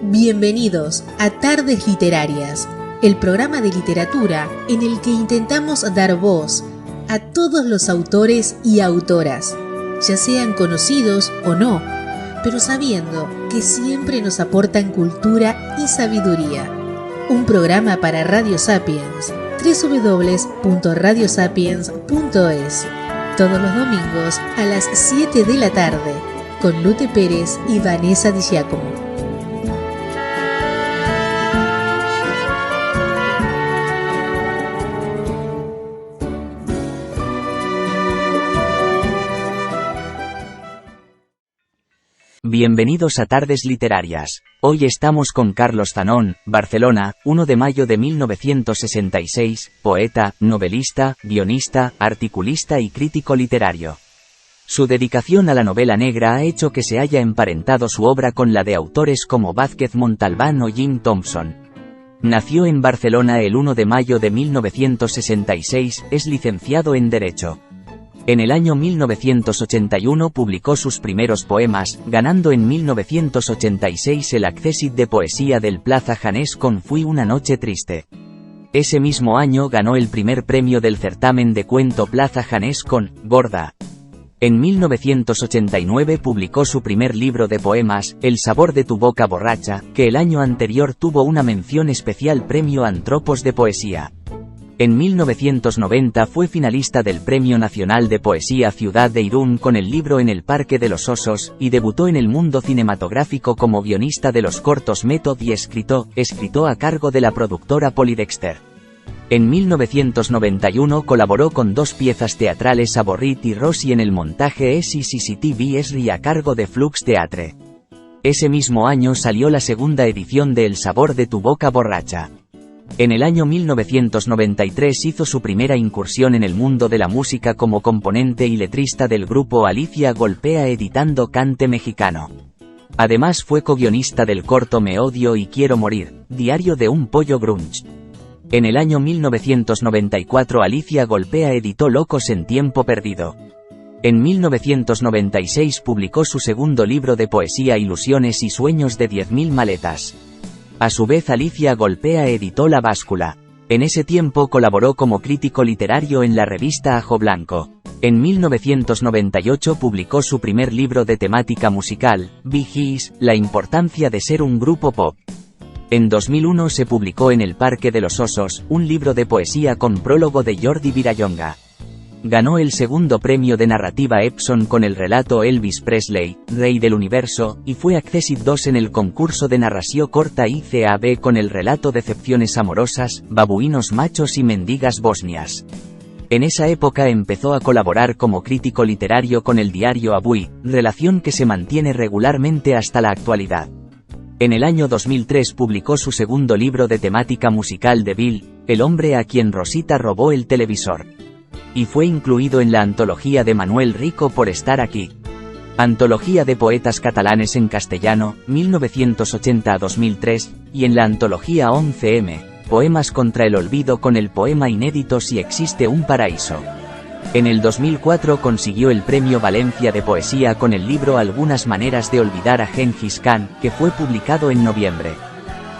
Bienvenidos a Tardes Literarias, el programa de literatura en el que intentamos dar voz a todos los autores y autoras, ya sean conocidos o no, pero sabiendo que siempre nos aportan cultura y sabiduría. Un programa para Radio Sapiens, www.radiosapiens.es, todos los domingos a las 7 de la tarde, con Lute Pérez y Vanessa Di Giacomo. Bienvenidos a Tardes Literarias. Hoy estamos con Carlos Zanón, Barcelona, 1 de mayo de 1966, poeta, novelista, guionista, articulista y crítico literario. Su dedicación a la novela negra ha hecho que se haya emparentado su obra con la de autores como Vázquez Montalbán o Jim Thompson. Nació en Barcelona el 1 de mayo de 1966, es licenciado en Derecho. En el año 1981 publicó sus primeros poemas, ganando en 1986 el Accèssit de Poesía del Plaza Janés con Fui una noche triste. Ese mismo año ganó el primer premio del certamen de cuento Plaza Janés con Gorda. En 1989 publicó su primer libro de poemas, El sabor de tu boca borracha, que el año anterior tuvo una mención especial Premio Antropos de Poesía. En 1990 fue finalista del Premio Nacional de Poesía Ciudad de Irún con el libro En el Parque de los Osos, y debutó en el mundo cinematográfico como guionista de los cortos Method y escrito a cargo de la productora Polydexter. En 1991 colaboró con dos piezas teatrales Avorrit y Rossi en el montaje SCCTV Esri a cargo de Flux Theatre. Ese mismo año salió la segunda edición de El sabor de tu boca borracha. En el año 1993 hizo su primera incursión en el mundo de la música como componente y letrista del grupo Alicia Golpea editando Cante Mexicano. Además fue co-guionista del corto Me odio y quiero morir, diario de un pollo grunge. En el año 1994 Alicia Golpea editó Locos en tiempo perdido. En 1996 publicó su segundo libro de poesía Ilusiones y sueños de 10.000 maletas. A su vez Alicia Golpea editó La Báscula. En ese tiempo colaboró como crítico literario en la revista Ajo Blanco. En 1998 publicó su primer libro de temática musical, Bee Gees, La importancia de ser un grupo pop. En 2001 se publicó En el Parque de los Osos, un libro de poesía con prólogo de Jordi Virallonga. Ganó el segundo premio de narrativa Epson con el relato Elvis Presley, Rey del Universo, y fue Accèssit 2 en el concurso de narración corta ICAB con el relato Decepciones amorosas, babuinos machos y mendigas bosnias. En esa época empezó a colaborar como crítico literario con el diario Avui, relación que se mantiene regularmente hasta la actualidad. En el año 2003 publicó su segundo libro de temática musical de Bill, El hombre a quien Rosita robó el televisor. Y fue incluido en la antología de Manuel Rico Por estar aquí. Antología de poetas catalanes en castellano, 1980 a 2003, y en la antología 11M, Poemas contra el olvido con el poema inédito Si existe un paraíso. En el 2004 consiguió el Premio Valencia de Poesía con el libro Algunas maneras de olvidar a Gengis Khan, que fue publicado en noviembre.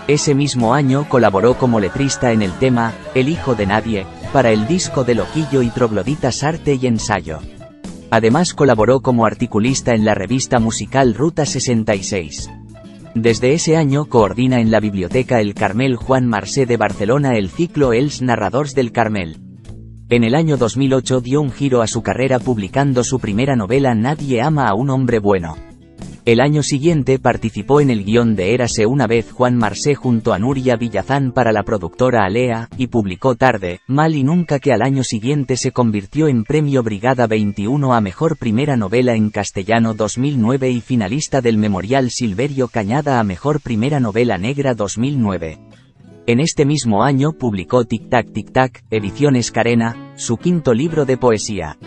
Ese mismo año colaboró como letrista en el tema, El hijo de nadie, para el disco de Loquillo y Trogloditas Arte y Ensayo. Además colaboró como articulista en la revista musical Ruta 66. Desde ese año coordina en la Biblioteca El Carmel Juan Marsé de Barcelona el ciclo Els Narradors del Carmel. En el año 2008 dio un giro a su carrera publicando su primera novela Nadie ama a un hombre bueno. El año siguiente participó en el guión de Érase una vez Juan Marsé junto a Nuria Villazán para la productora Alea, y publicó Tarde, mal y nunca, que al año siguiente se convirtió en Premio Brigada 21 a Mejor Primera Novela en Castellano 2009 y finalista del Memorial Silverio Cañada a Mejor Primera Novela Negra 2009. En este mismo año publicó Tic Tac Tic Tac, Ediciones Carena, su quinto libro de poesía.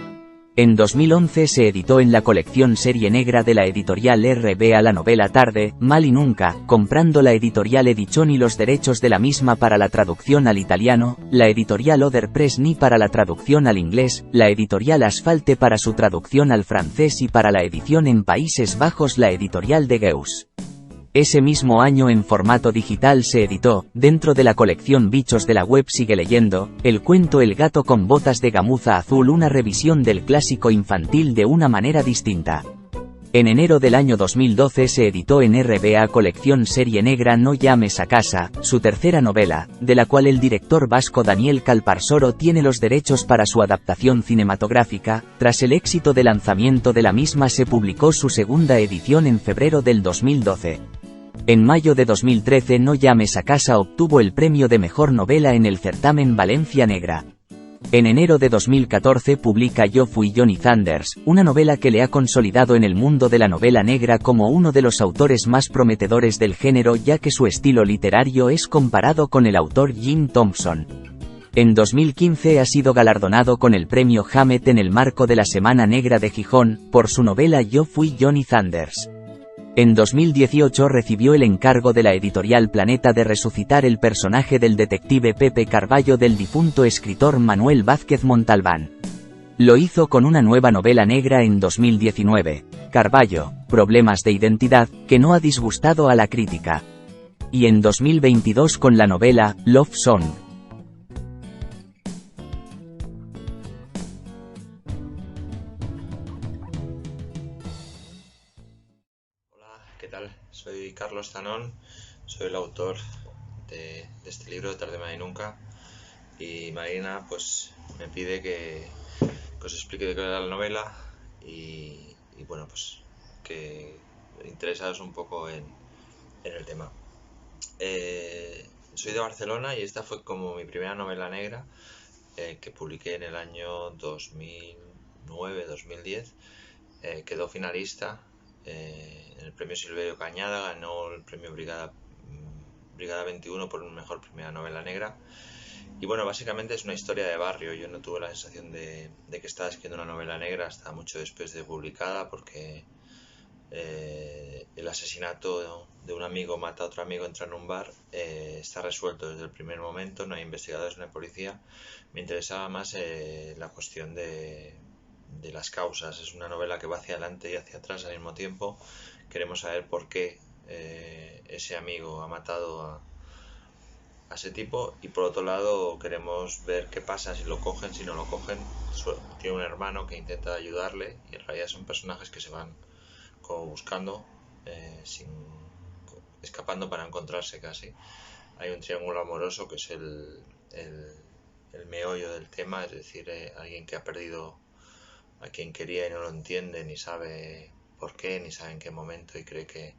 En 2011 se editó en la colección Serie Negra de la editorial RBA la novela Tarde, mal y nunca, comprando la editorial Edizioni los derechos de la misma para la traducción al italiano, la editorial Oder Press Ni para la traducción al inglés, la editorial Asfalte para su traducción al francés y para la edición en Países Bajos la editorial de Geus. Ese mismo año en formato digital se editó, dentro de la colección Bichos de la Web Sigue Leyendo, el cuento El gato con botas de gamuza azul, una revisión del clásico infantil de una manera distinta. En enero del año 2012 se editó en RBA Colección Serie Negra No llames a casa, su tercera novela, de la cual el director vasco Daniel Calparsoro tiene los derechos para su adaptación cinematográfica. Tras el éxito de lanzamiento de la misma se publicó su segunda edición en febrero del 2012. En mayo de 2013 No llames a casa obtuvo el premio de mejor novela en el certamen Valencia Negra. En enero de 2014 publica Yo fui Johnny Thunders, una novela que le ha consolidado en el mundo de la novela negra como uno de los autores más prometedores del género, ya que su estilo literario es comparado con el autor Jim Thompson. En 2015 ha sido galardonado con el premio Hammett en el marco de la Semana Negra de Gijón, por su novela Yo fui Johnny Thunders. En 2018 recibió el encargo de la editorial Planeta de resucitar el personaje del detective Pepe Carballo del difunto escritor Manuel Vázquez Montalbán. Lo hizo con una nueva novela negra en 2019, Carballo, Problemas de identidad, que no ha disgustado a la crítica. Y en 2022 con la novela Love Song. ¿Qué tal? Soy Carlos Tanón, soy el autor de este libro, Tarde, Más y Nunca, y Marina pues me pide que os explique de qué era la novela y bueno, pues que interesados un poco en el tema. Soy de Barcelona y esta fue como mi primera novela negra que publiqué en el año 2009-2010, quedó finalista en el premio Silverio Cañada, ganó el premio Brigada 21 por mejor primera novela negra. Y bueno, básicamente es una historia de barrio. Yo no tuve la sensación de que estaba escribiendo una novela negra hasta mucho después de publicada, porque el asesinato de un amigo mata a otro amigo, entra en un bar, está resuelto desde el primer momento, no hay investigadores, no hay policía. Me interesaba más la cuestión de las causas. Es una novela que va hacia adelante y hacia atrás al mismo tiempo. Queremos saber por qué ese amigo ha matado a ese tipo, y por otro lado queremos ver qué pasa si lo cogen, si no lo cogen. Tiene un hermano que intenta ayudarle y en realidad son personajes que se van como buscando, escapando para encontrarse casi. Hay un triángulo amoroso que es el meollo del tema, es decir, alguien que ha perdido a quien quería y no lo entiende, ni sabe por qué, ni sabe en qué momento, y cree que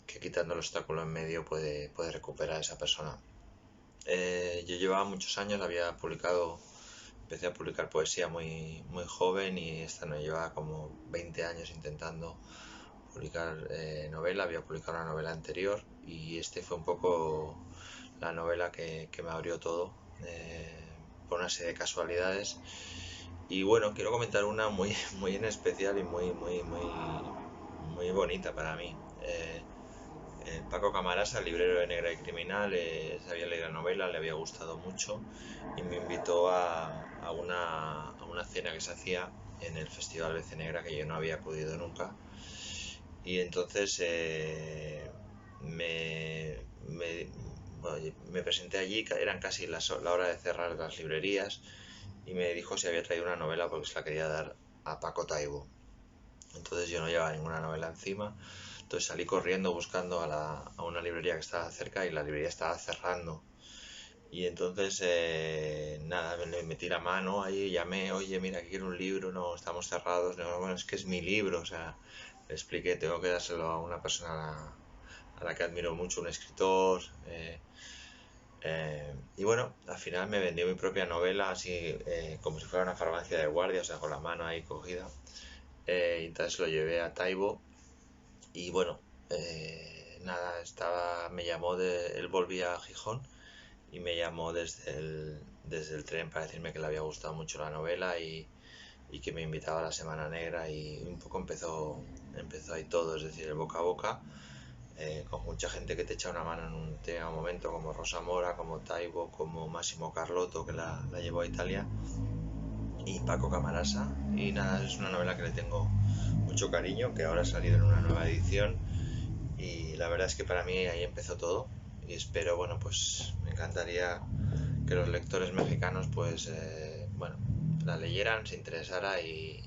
quitando el obstáculo en medio puede recuperar a esa persona. Yo llevaba muchos años, empecé a publicar poesía muy joven, y esta no llevaba como 20 años intentando publicar novela. Había publicado una novela anterior y este fue un poco la novela que me abrió todo, por una serie de casualidades. Y bueno, quiero comentar una muy en especial y muy bonita para mí. Paco Camarasa, el librero de Negra y Criminal, se había leído la novela, le había gustado mucho y me invitó a una cena que se hacía en el Festival BC Negra, que yo no había acudido nunca. Y entonces me presenté allí, eran casi la hora de cerrar las librerías, y me dijo si había traído una novela porque se la quería dar a Paco Taibo. Entonces yo no llevaba ninguna novela encima, entonces salí corriendo buscando a una librería que estaba cerca, y la librería estaba cerrando. Y entonces nada, le metí la mano ahí, llamé, oye, mira, aquí quiero un libro, no, estamos cerrados. No, bueno, es que es mi libro, o sea, le expliqué, tengo que dárselo a una persona a la que admiro mucho, un escritor. Y bueno, al final me vendió mi propia novela, así como si fuera una farmacia de guardia, o sea, con la mano ahí cogida. Entonces lo llevé a Taibo y bueno, nada, me llamó, él volvía a Gijón y me llamó desde el tren para decirme que le había gustado mucho la novela y que me invitaba a la Semana Negra, y un poco empezó ahí todo, es decir, el boca a boca. Con mucha gente que te echa una mano en un momento, como Rosa Mora, como Taibo, como Massimo Carlotto, que la llevó a Italia, y Paco Camarasa. Y nada, es una novela que le tengo mucho cariño, que ahora ha salido en una nueva edición y la verdad es que para mí ahí empezó todo y espero, bueno, pues me encantaría que los lectores mexicanos pues bueno, la leyeran, se interesara y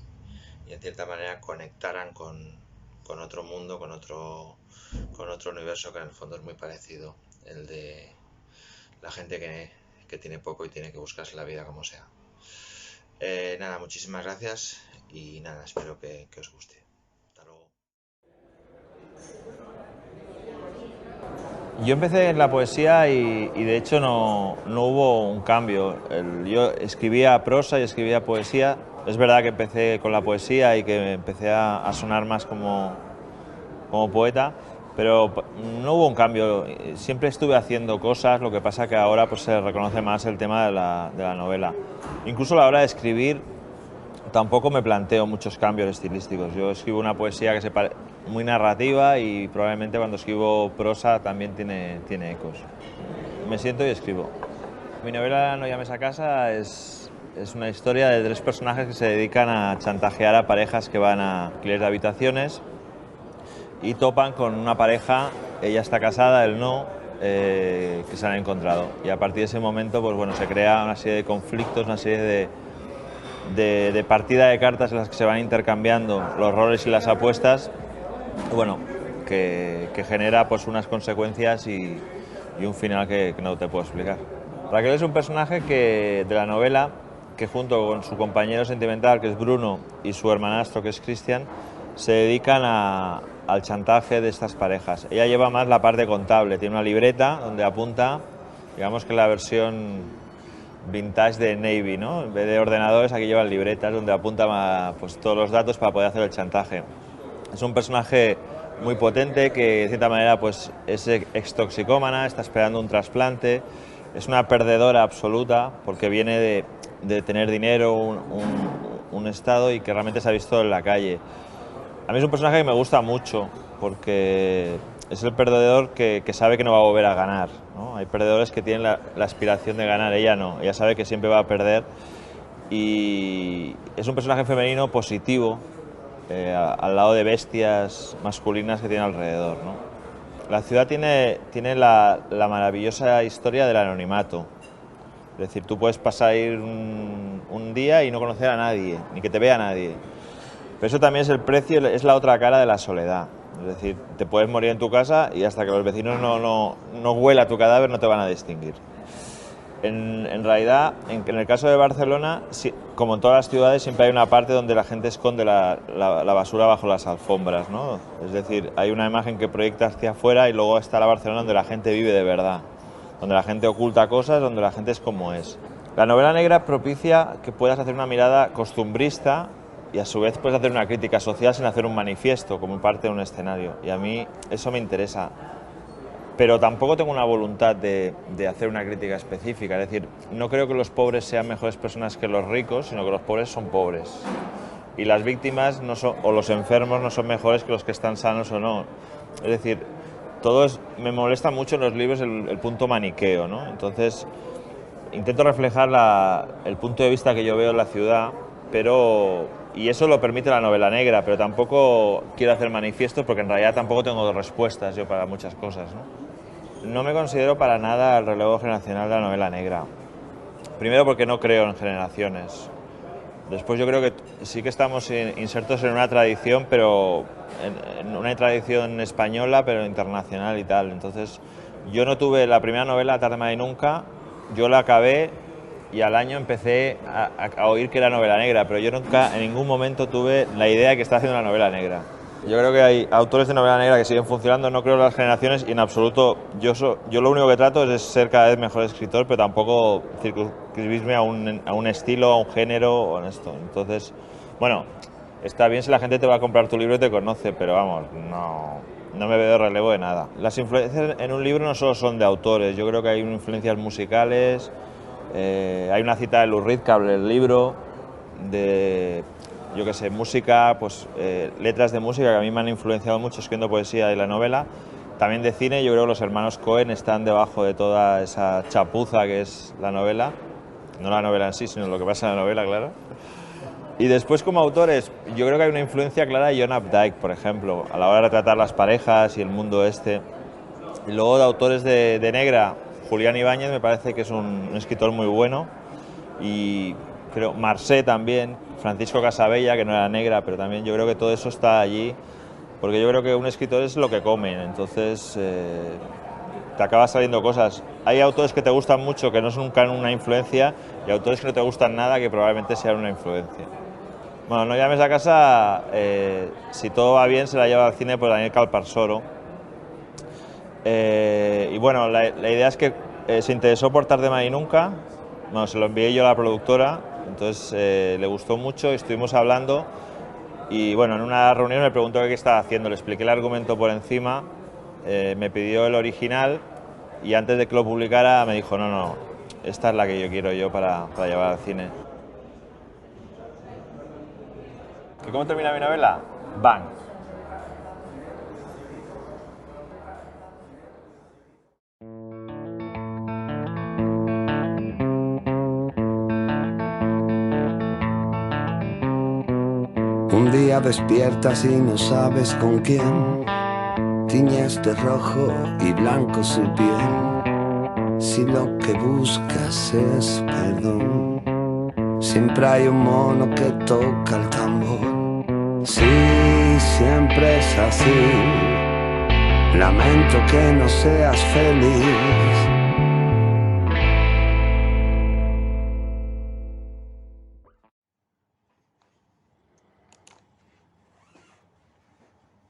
en cierta manera conectaran con otro mundo, con otro universo que en el fondo es muy parecido, el de la gente que tiene poco y tiene que buscarse la vida como sea. Nada, muchísimas gracias y nada, espero que os guste. Hasta luego. Yo empecé en la poesía y de hecho no hubo un cambio. Yo escribía prosa y escribía poesía. Es verdad que empecé con la poesía y que empecé a sonar más como poeta, pero no hubo un cambio. Siempre estuve haciendo cosas, lo que pasa que ahora pues, se reconoce más el tema de la novela. Incluso a la hora de escribir tampoco me planteo muchos cambios estilísticos. Yo escribo una poesía que muy narrativa y probablemente cuando escribo prosa también tiene ecos. Me siento y escribo. Mi novela No llames a casa es una historia de 3 personajes que se dedican a chantajear a parejas que van a alquiler de habitaciones y topan con una pareja, ella está casada, él no, que se han encontrado. Y a partir de ese momento pues, bueno, se crea una serie de conflictos, una serie de partida de cartas en las que se van intercambiando los roles y las apuestas, bueno, que genera pues, unas consecuencias y un final que no te puedo explicar. Raquel es un personaje de la novela que junto con su compañero sentimental, que es Bruno, y su hermanastro, que es Cristian, se dedican al chantaje de estas parejas. Ella lleva más la parte contable, tiene una libreta donde apunta, digamos que la versión vintage de Navy, ¿no? En vez de ordenadores, aquí llevan libretas donde apunta pues, todos los datos para poder hacer el chantaje. Es un personaje muy potente que de cierta manera pues, es extoxicómana, está esperando un trasplante, es una perdedora absoluta porque viene de tener dinero, un estado y que realmente se ha visto en la calle. A mí es un personaje que me gusta mucho porque es el perdedor que sabe que no va a volver a ganar, ¿no? Hay perdedores que tienen la aspiración de ganar, ella no, ella sabe que siempre va a perder y es un personaje femenino positivo al lado de bestias masculinas que tiene alrededor, ¿no? La ciudad tiene la maravillosa historia del anonimato, es decir, tú puedes pasar un día y no conocer a nadie, ni que te vea nadie. Pero eso también es el precio, es la otra cara de la soledad. Es decir, te puedes morir en tu casa y hasta que los vecinos no huela tu cadáver no te van a distinguir. En realidad, en el caso de Barcelona, como en todas las ciudades, siempre hay una parte donde la gente esconde la basura bajo las alfombras, ¿no? Es decir, hay una imagen que proyecta hacia afuera y luego está la Barcelona donde la gente vive de verdad, donde la gente oculta cosas, donde la gente es como es. La novela negra propicia que puedas hacer una mirada costumbrista y a su vez puedes hacer una crítica social sin hacer un manifiesto como parte de un escenario. Y a mí eso me interesa. Pero tampoco tengo una voluntad de hacer una crítica específica. Es decir, no creo que los pobres sean mejores personas que los ricos, sino que los pobres son pobres. Y las víctimas o los enfermos no son mejores que los que están sanos o no. Es decir, me molesta mucho en los libros el punto maniqueo, ¿no? Entonces, intento reflejar el punto de vista que yo veo en la ciudad, y eso lo permite la novela negra, pero tampoco quiero hacer manifiestos porque en realidad tampoco tengo respuestas yo para muchas cosas, ¿no? No me considero para nada el relevo generacional de la novela negra. Primero porque no creo en generaciones. Después yo creo que sí que estamos insertos en una tradición, pero en una tradición española, pero internacional y tal. Entonces yo no tuve la primera novela, Tarde, Mal y Nunca, yo la acabé y al año empecé a oír que era novela negra, pero yo nunca en ningún momento tuve la idea de que estaba haciendo una novela negra. Yo creo que hay autores de novela negra que siguen funcionando, no creo en las generaciones y en absoluto, yo lo único que trato es ser cada vez mejor escritor, pero tampoco circunscribirme a un estilo, a un género o en esto. Entonces, bueno, está bien si la gente te va a comprar tu libro y te conoce, pero vamos, no me veo de relevo de nada. Las influencias en un libro no solo son de autores, yo creo que hay influencias musicales, hay una cita de Lou Reed que habla del libro, de, yo qué sé, música, pues letras de música que a mí me han influenciado mucho escribiendo poesía y la novela. También de cine, yo creo que los hermanos Coen están debajo de toda esa chapuza que es la novela. No la novela en sí, sino lo que pasa en la novela, claro. Y después como autores, yo creo que hay una influencia clara de John Updike, por ejemplo, a la hora de tratar las parejas y el mundo este. Y luego de autores de negra, Julián Ibáñez me parece que es un escritor muy bueno. Y creo Marcé también, Francisco Casabella, que no era negra, pero también yo creo que todo eso está allí, porque yo creo que un escritor es lo que come, entonces te acaba saliendo cosas. Hay autores que te gustan mucho, que no son nunca una influencia, y autores que no te gustan nada, que probablemente sean una influencia. Bueno, No llames a casa, si todo va bien, se la lleva al cine por Daniel Calparsoro. Y bueno, la idea es que se interesó por Tarde, Mal y Nunca. Bueno, se lo envié yo a la productora, entonces le gustó mucho, estuvimos hablando y bueno, en una reunión me preguntó qué estaba haciendo, le expliqué el argumento por encima, me pidió el original y antes de que lo publicara me dijo no, esta es la que yo quiero yo para llevar al cine. ¿Y cómo termina mi novela? Bang. Un día despiertas y no sabes con quién, tiñes de rojo y blanco su piel. Si lo que buscas es perdón, siempre hay un mono que toca el tambor. Sí, siempre es así, lamento que no seas feliz.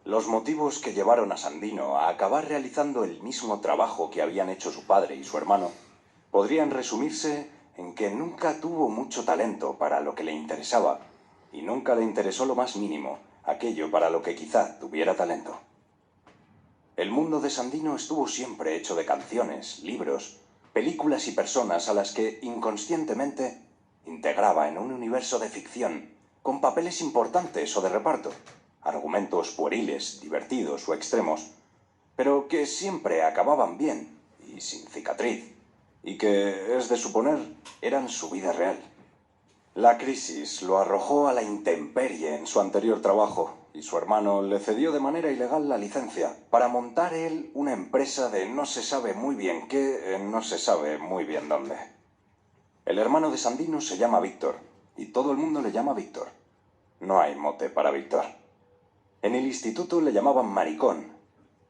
Los motivos que llevaron a Sandino a acabar realizando el mismo trabajo que habían hecho su padre y su hermano podrían resumirse en que nunca tuvo mucho talento para lo que le interesaba y nunca le interesó lo más mínimo aquello para lo que quizá tuviera talento. El mundo de Sandino estuvo siempre hecho de canciones, libros, películas y personas a las que inconscientemente integraba en un universo de ficción con papeles importantes o de reparto, argumentos pueriles, divertidos o extremos, pero que siempre acababan bien y sin cicatriz, y que, es de suponer, eran su vida real. La crisis lo arrojó a la intemperie en su anterior trabajo, y su hermano le cedió de manera ilegal la licencia para montar él una empresa de no se sabe muy bien qué, no se sabe muy bien dónde. El hermano de Sandino se llama Víctor, y todo el mundo le llama Víctor. No hay mote para Víctor. En el instituto le llamaban maricón,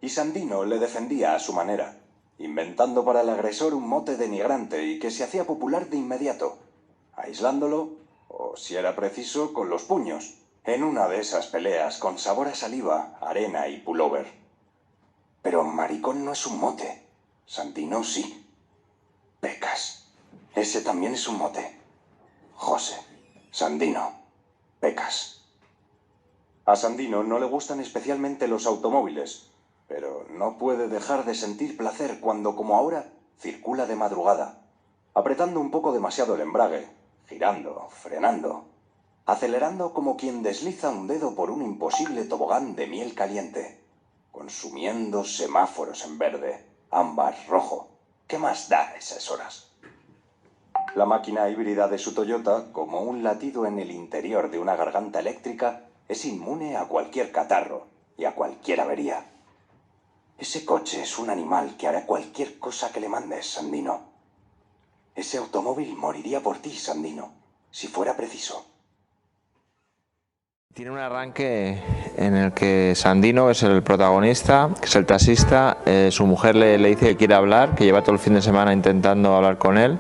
y Sandino le defendía a su manera, inventando para el agresor un mote denigrante y que se hacía popular de inmediato, aislándolo, o si era preciso, con los puños, en una de esas peleas con sabor a saliva, arena y pullover. Pero maricón no es un mote, Sandino sí. Pecas, ese también es un mote. José, Sandino, Pecas. A Sandino no le gustan especialmente los automóviles, pero no puede dejar de sentir placer cuando, como ahora, circula de madrugada, apretando un poco demasiado el embrague, girando, frenando, acelerando como quien desliza un dedo por un imposible tobogán de miel caliente, consumiendo semáforos en verde, ámbar, rojo. ¿Qué más da a esas horas? La máquina híbrida de su Toyota, como un latido en el interior de una garganta eléctrica, es inmune a cualquier catarro y a cualquier avería. Ese coche es un animal que hará cualquier cosa que le mandes, Sandino. Ese automóvil moriría por ti, Sandino, si fuera preciso. Tiene un arranque en el que Sandino es el protagonista, que es el taxista, su mujer le dice que quiere hablar, que lleva todo el fin de semana intentando hablar con él,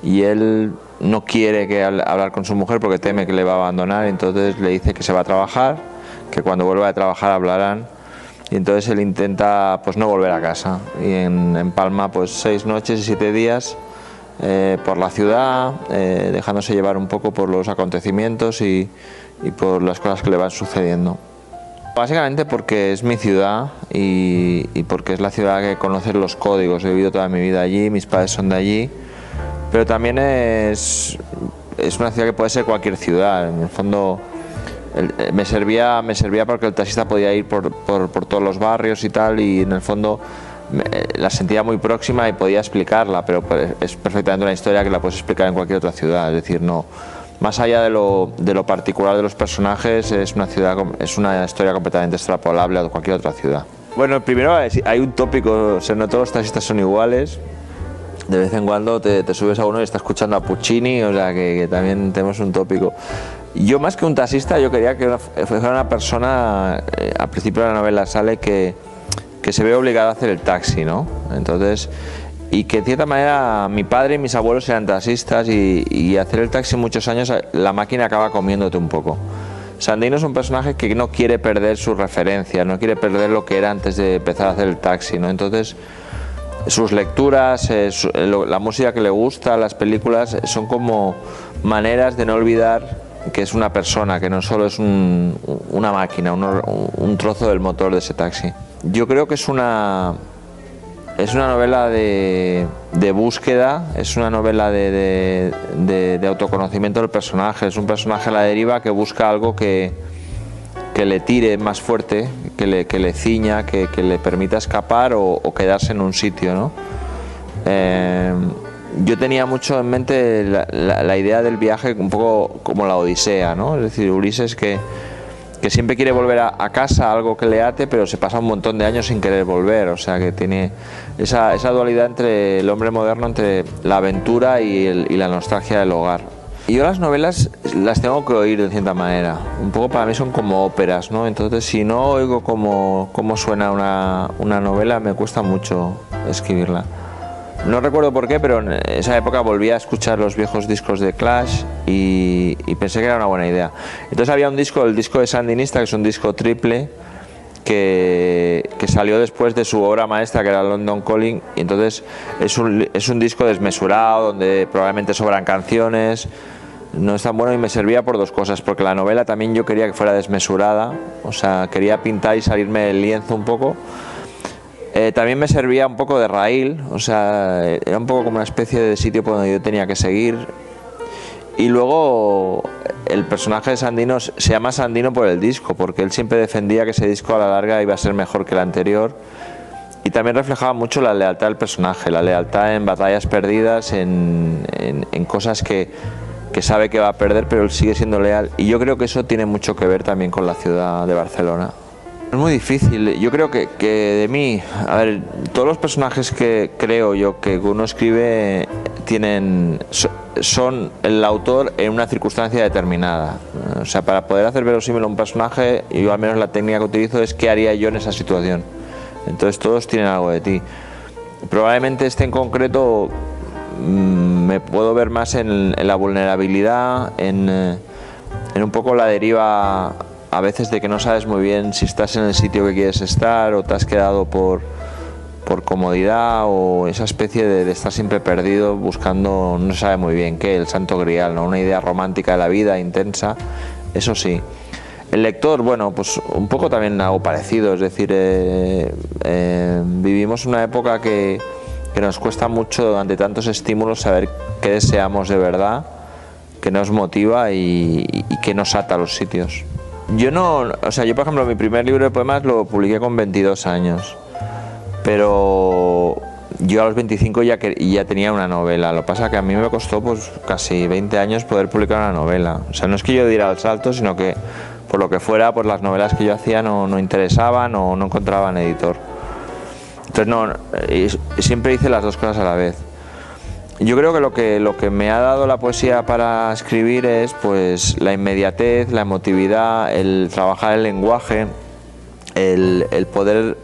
y él no quiere hablar con su mujer porque teme que le va a abandonar, entonces le dice que se va a trabajar, que cuando vuelva de trabajar hablarán, y entonces él intenta pues no volver a casa, y en Palma pues 6 noches y 7 días por la ciudad, dejándose llevar un poco por los acontecimientos y por las cosas que le van sucediendo. Básicamente porque es mi ciudad y porque es la ciudad que conoce los códigos, he vivido toda mi vida allí, mis padres son de allí, pero también es una ciudad que puede ser cualquier ciudad. En el fondo me servía porque el taxista podía ir por todos los barrios y tal, y en el fondo la sentía muy próxima y podía explicarla, pero es perfectamente una historia que la puedes explicar en cualquier otra ciudad, es decir, no más allá de lo particular de los personajes, es una historia completamente extrapolable a cualquier otra ciudad. Bueno, primero hay un tópico, o sea, no todos los taxistas son iguales. De vez en cuando te subes a uno y estás escuchando a Puccini, o sea que también tenemos un tópico. Yo, más que un taxista, yo quería que fuera una persona, al principio de la novela sale que se ve obligada a hacer el taxi, ¿no? Entonces, y que de cierta manera mi padre y mis abuelos eran taxistas y hacer el taxi muchos años la máquina acaba comiéndote un poco. Sandino es un personaje que no quiere perder sus referencias, no quiere perder lo que era antes de empezar a hacer el taxi, ¿no? Entonces, sus lecturas, la música que le gusta, las películas, son como maneras de no olvidar que es una persona, que no solo es una máquina, un trozo del motor de ese taxi. Yo creo que es una novela de búsqueda, es una novela de autoconocimiento del personaje. Es un personaje a la deriva que busca algo que le tire más fuerte, que le ciña, que le permita escapar o quedarse en un sitio, ¿no? Yo tenía mucho en mente la idea del viaje un poco como la Odisea, ¿no? Es decir, Ulises que siempre quiere volver a casa, algo que le ate, pero se pasa un montón de años sin querer volver, o sea que tiene esa dualidad entre el hombre moderno, entre la aventura y la nostalgia del hogar. Y yo las novelas las tengo que oír de cierta manera, un poco para mí son como óperas, ¿no? Entonces si no oigo cómo suena una novela me cuesta mucho escribirla. No recuerdo por qué, pero en esa época volví a escuchar los viejos discos de Clash y pensé que era una buena idea. Entonces había el disco de Sandinista, que es un disco triple, que salió después de su obra maestra, que era London Calling, y entonces es un disco desmesurado, donde probablemente sobran canciones, no es tan bueno, y me servía por dos cosas, porque la novela también yo quería que fuera desmesurada, o sea, quería pintar y salirme del lienzo un poco. También me servía un poco de raíl, o sea, era un poco como una especie de sitio por donde yo tenía que seguir. Y luego el personaje de Sandino se llama Sandino por el disco, porque él siempre defendía que ese disco a la larga iba a ser mejor que el anterior. Y también reflejaba mucho la lealtad del personaje, la lealtad en batallas perdidas, en cosas que sabe que va a perder, pero él sigue siendo leal. Y yo creo que eso tiene mucho que ver también con la ciudad de Barcelona. Es muy difícil, yo creo que de mí, a ver, todos los personajes que creo yo que uno escribe son el autor en una circunstancia determinada. O sea, para poder hacer verosímil a un personaje, yo al menos la técnica que utilizo es qué haría yo en esa situación. Entonces todos tienen algo de ti. Probablemente este en concreto me puedo ver más en la vulnerabilidad, en un poco la deriva a veces de que no sabes muy bien si estás en el sitio que quieres estar o te has quedado por comodidad, o esa especie de estar siempre perdido buscando no se sabe muy bien qué, el santo grial, ¿no? Una idea romántica de la vida intensa, eso sí. El lector, bueno, pues un poco también algo parecido, es decir, vivimos una época que nos cuesta mucho ante tantos estímulos saber qué deseamos de verdad, qué nos motiva y qué nos ata a los sitios. Yo por ejemplo, mi primer libro de poemas lo publiqué con 22 años, pero yo a los 25 ya tenía una novela. Lo que pasa es que a mí me costó pues casi 20 años poder publicar una novela. O sea, no es que yo diera el salto, sino que por lo que fuera, pues las novelas que yo hacía no interesaban o no encontraban editor. Entonces siempre hice las dos cosas a la vez. Yo creo que lo que me ha dado la poesía para escribir es pues la inmediatez, la emotividad, el trabajar el lenguaje, el poder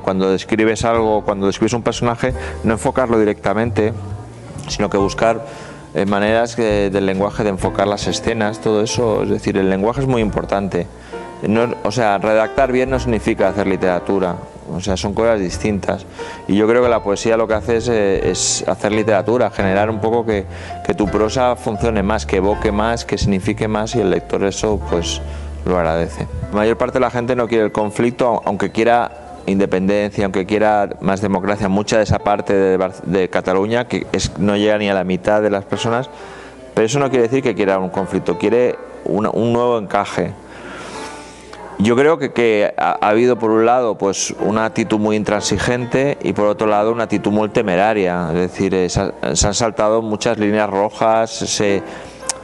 cuando escribes algo, cuando escribes un personaje, no enfocarlo directamente, sino que buscar maneras del lenguaje de enfocar las escenas, todo eso. Es decir, el lenguaje es muy importante. Redactar bien no significa hacer literatura. O sea, son cosas distintas. Y yo creo que la poesía lo que hace es hacer literatura, generar un poco que tu prosa funcione más, que evoque más, que signifique más, y el lector eso pues lo agradece. La mayor parte de la gente no quiere el conflicto, aunque quiera independencia, aunque quiera más democracia. Mucha de esa parte de Cataluña, que no llega ni a la mitad de las personas, pero eso no quiere decir que quiera un conflicto, quiere un nuevo encaje. Yo creo que ha habido por un lado pues una actitud muy intransigente y por otro lado una actitud muy temeraria, es decir, se han saltado muchas líneas rojas,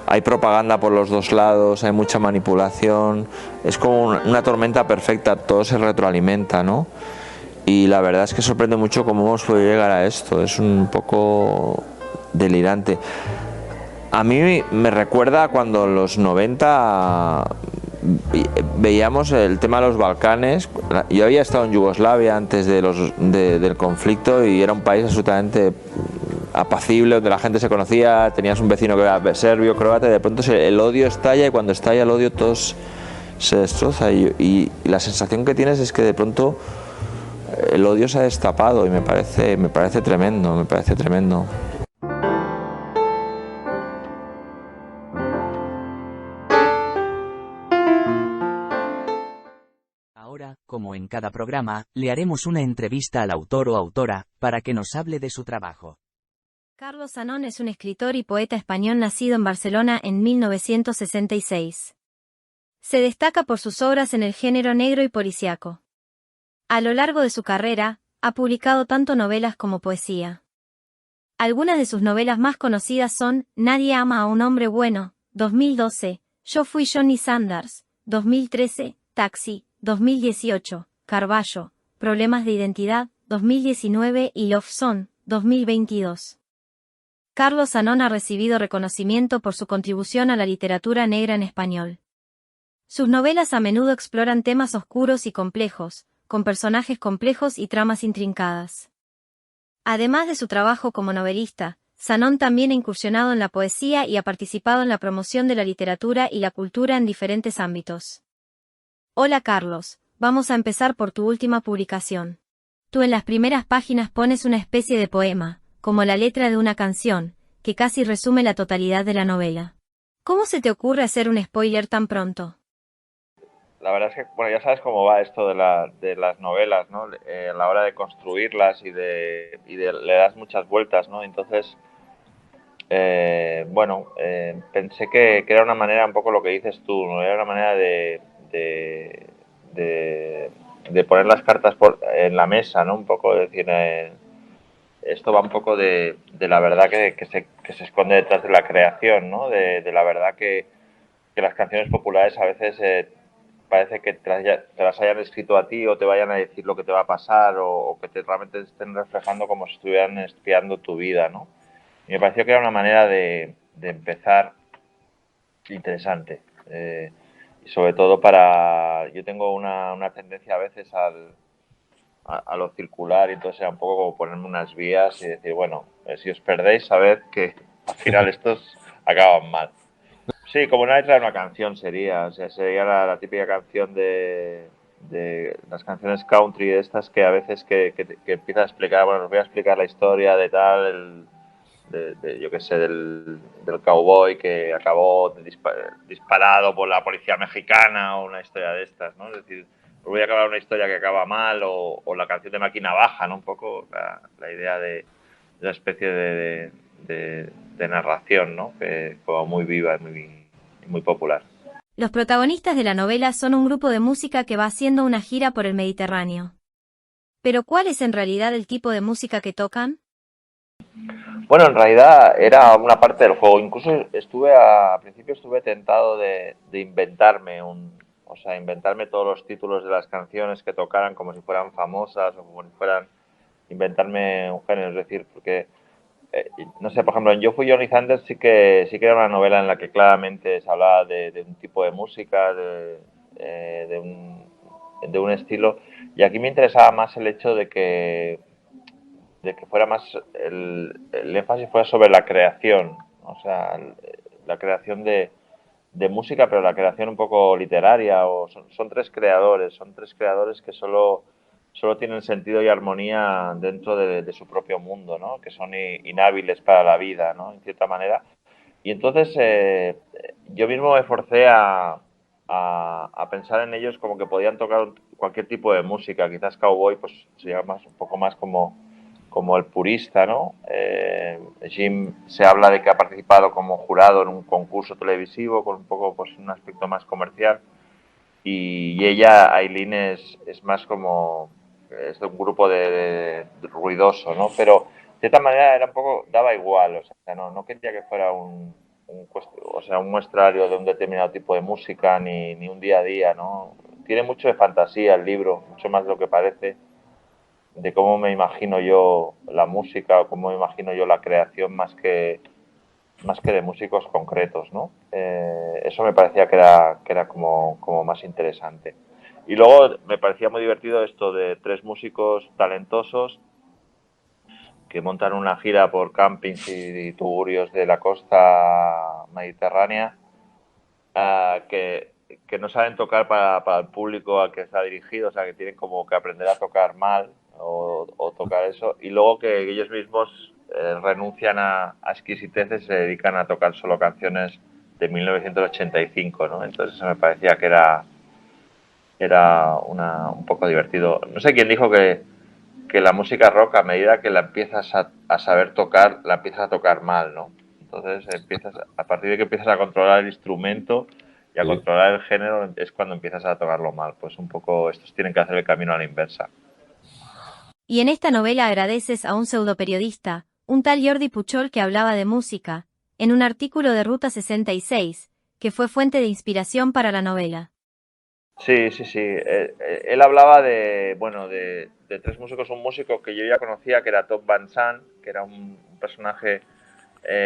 hay propaganda por los dos lados, hay mucha manipulación, es como una tormenta perfecta, todo se retroalimenta, ¿no? Y la verdad es que sorprende mucho cómo hemos podido llegar a esto, es un poco delirante. A mí me recuerda cuando en los 90 veíamos el tema de los Balcanes. Yo había estado en Yugoslavia antes del conflicto y era un país absolutamente apacible, donde la gente se conocía, tenías un vecino que era serbio, croata, y de pronto el odio estalla, y cuando estalla el odio todo se destroza, y la sensación que tienes es que de pronto el odio se ha destapado, y me parece tremendo, me parece tremendo. Ahora, como en cada programa, le haremos una entrevista al autor o autora, para que nos hable de su trabajo. Carlos Zanón es un escritor y poeta español nacido en Barcelona en 1966. Se destaca por sus obras en el género negro y policíaco. A lo largo de su carrera, ha publicado tanto novelas como poesía. Algunas de sus novelas más conocidas son Nadie ama a un hombre bueno, 2012, Yo fui Johnny Sanders, 2013, Taxi, 2018, Carballo, Problemas de identidad, 2019 y Love Song, 2022. Carlos Zanón ha recibido reconocimiento por su contribución a la literatura negra en español. Sus novelas a menudo exploran temas oscuros y complejos, con personajes complejos y tramas intrincadas. Además de su trabajo como novelista, Zanón también ha incursionado en la poesía y ha participado en la promoción de la literatura y la cultura en diferentes ámbitos. Hola Carlos, vamos a empezar por tu última publicación. Tú en las primeras páginas pones una especie de poema, como la letra de una canción, que casi resume la totalidad de la novela. ¿Cómo se te ocurre hacer un spoiler tan pronto? La verdad es que, bueno, ya sabes cómo va esto de las novelas, ¿no? A la hora de construirlas le das muchas vueltas, ¿no? Entonces, pensé que era una manera, un poco lo que dices tú, ¿no? Era una manera de poner las cartas en la mesa, ¿no? Un poco decir, esto va un poco de la verdad que se esconde detrás de la creación, ¿no? De la verdad que las canciones populares a veces parece que te las hayan escrito a ti, o te vayan a decir lo que te va a pasar, o que realmente estén reflejando como si estuvieran espiando tu vida, ¿no? Y me pareció que era una manera de empezar interesante. Y sobre todo yo tengo una tendencia a veces a lo circular, y entonces era un poco como ponerme unas vías y decir, bueno, si os perdéis, sabed que al final estos acaban mal. Sí, como una letra de una canción sería, o sea, sería la típica canción de las canciones country estas, que a veces que empieza a explicar, bueno, os voy a explicar la historia de tal, yo qué sé, del cowboy que acabó disparado por la policía mexicana, o una historia de estas, ¿no? Es decir, os voy a acabar una historia que acaba mal, o la canción de Máquina Baja, ¿no? Un poco la idea de una especie de narración, ¿no? Que como muy viva y muy popular. Los protagonistas de la novela son un grupo de música que va haciendo una gira por el Mediterráneo. ¿Pero cuál es en realidad el tipo de música que tocan? Bueno, en realidad era una parte del juego. Incluso al principio estuve tentado de inventarme todos los títulos de las canciones que tocaran como si fueran famosas, o como si fueran, inventarme un género, es decir, porque no sé, por ejemplo, en Yo fui Johnny Sanders sí que era una novela en la que claramente se hablaba de un tipo de música, de un estilo, y aquí me interesaba más el hecho de que fuera más el énfasis fuera sobre la creación, o sea, la creación de música, pero la creación un poco literaria, o son tres creadores que solo tienen sentido y armonía dentro de su propio mundo, ¿no? Que son inhábiles para la vida, ¿no? En cierta manera. Y entonces yo mismo me forcé a pensar en ellos como que podían tocar cualquier tipo de música. Quizás Cowboy pues sería un poco más como el purista, ¿no? Jim se habla de que ha participado como jurado en un concurso televisivo con un poco, pues, un aspecto más comercial, y ella, Aileen, es más como, es de un grupo de ruidoso, ¿no? Pero de esta manera era un poco, daba igual, o sea, no quería que fuera un muestrario de un determinado tipo de música ni un día a día, ¿no? Tiene mucho de fantasía el libro, mucho más de lo que parece, de cómo me imagino yo la música o cómo me imagino yo la creación más que de músicos concretos, ¿no? Eso me parecía que era como más interesante. Y luego me parecía muy divertido esto de 3 músicos talentosos que montan una gira por campings y tugurios de la costa mediterránea, que no saben tocar para el público al que está dirigido, o sea, que tienen como que aprender a tocar mal o tocar eso, y luego que ellos mismos renuncian a exquisiteces y se dedican a tocar solo canciones de 1985, ¿no? Entonces eso me parecía que era un poco divertido. No sé quién dijo que la música rock, a medida que la empiezas a saber tocar, la empiezas a tocar mal, ¿no? Entonces a partir de que empiezas a controlar el instrumento y a controlar el género, es cuando empiezas a tocarlo mal. Pues un poco estos tienen que hacer el camino a la inversa. Y en esta novela agradeces a un pseudoperiodista, un tal Jordi Puchol, que hablaba de música, en un artículo de Ruta 66, que fue fuente de inspiración para la novela. Sí. Él hablaba de 3 músicos. Un músico que yo ya conocía, que era Top Van Sant, que era un personaje,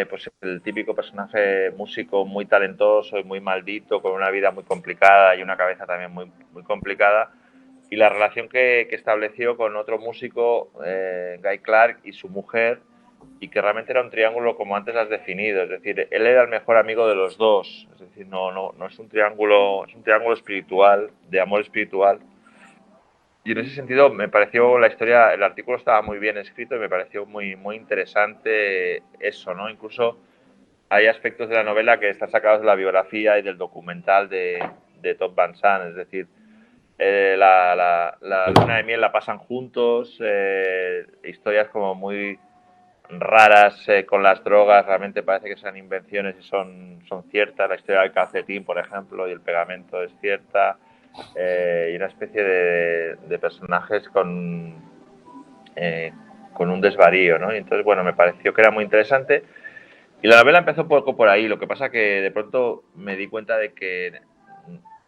pues el típico personaje músico muy talentoso y muy maldito, con una vida muy complicada y una cabeza también muy, muy complicada. Y la relación que estableció con otro músico, Guy Clark, y su mujer, y que realmente era un triángulo como antes has definido, es decir, él era el mejor amigo de los dos, es decir, no es un triángulo, es un triángulo espiritual, de amor espiritual. Y en ese sentido me pareció la historia, el artículo estaba muy bien escrito y me pareció muy, muy interesante eso, ¿no? Incluso hay aspectos de la novela que están sacados de la biografía y del documental de Top Van Sant, es decir, la luna de miel la pasan juntos, historias como muy raras con las drogas, realmente parece que sean invenciones y son ciertas. La historia del calcetín, por ejemplo, y el pegamento es cierta, y una especie de personajes con un desvarío, ¿no? Y entonces, bueno, me pareció que era muy interesante. Y la novela empezó un poco por ahí, lo que pasa que de pronto me di cuenta de que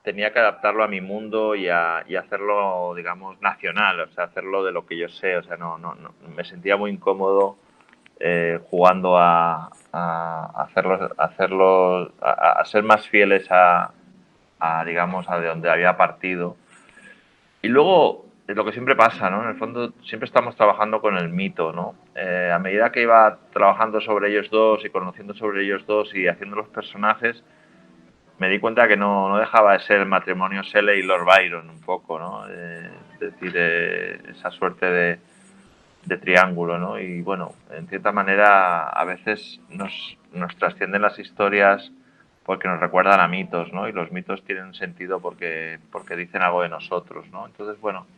tenía que adaptarlo a mi mundo y hacerlo, digamos, nacional, o sea, hacerlo de lo que yo sé, o sea, no me sentía muy incómodo jugando a ser más fieles digamos, a de donde había partido. Y luego, es lo que siempre pasa, ¿no? En el fondo, siempre estamos trabajando con el mito, ¿no? A medida que iba trabajando sobre ellos dos y conociendo sobre ellos dos y haciendo los personajes, me di cuenta que no dejaba de ser el matrimonio Shelley y Lord Byron, un poco, ¿no? Es decir, esa suerte de triángulo, ¿no? Y bueno, en cierta manera a veces nos trascienden las historias porque nos recuerdan a mitos, ¿no? Y los mitos tienen sentido porque dicen algo de nosotros, ¿no? Entonces, bueno,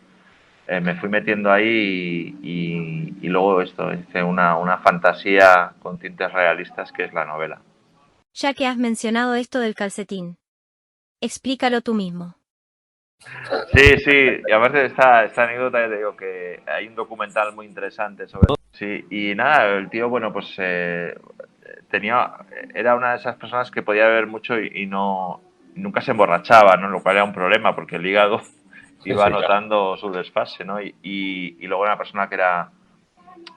me fui metiendo ahí y luego hice una fantasía con tintes realistas que es la novela. Ya que has mencionado esto del calcetín, explícalo tú mismo. Sí, y aparte de esta anécdota, ya te digo que hay un documental muy interesante sobre... Sí, y nada, el tío, bueno, pues era una de esas personas que podía beber mucho y nunca se emborrachaba, ¿no? Lo cual era un problema porque el hígado iba notando su desfase, ¿no? Y luego era una persona que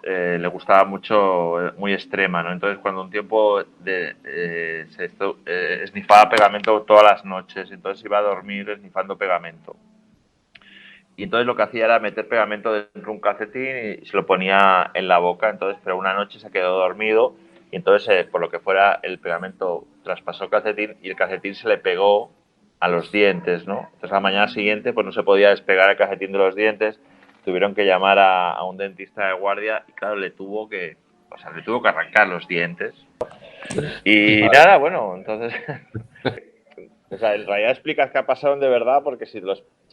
le gustaba mucho, muy extrema, ¿no? Entonces, cuando un tiempo esnifaba pegamento todas las noches, entonces iba a dormir esnifando pegamento. Y entonces lo que hacía era meter pegamento dentro de un calcetín y se lo ponía en la boca. Entonces, pero una noche se quedó dormido y entonces, por lo que fuera, el pegamento traspasó el calcetín y el calcetín se le pegó a los dientes, ¿no? Entonces, la mañana siguiente, pues no se podía despegar el calcetín de los dientes. Tuvieron que llamar a un dentista de guardia y, claro, le tuvo que arrancar los dientes. Y nada, bueno, entonces... O sea, en realidad explicas qué ha pasado de verdad, porque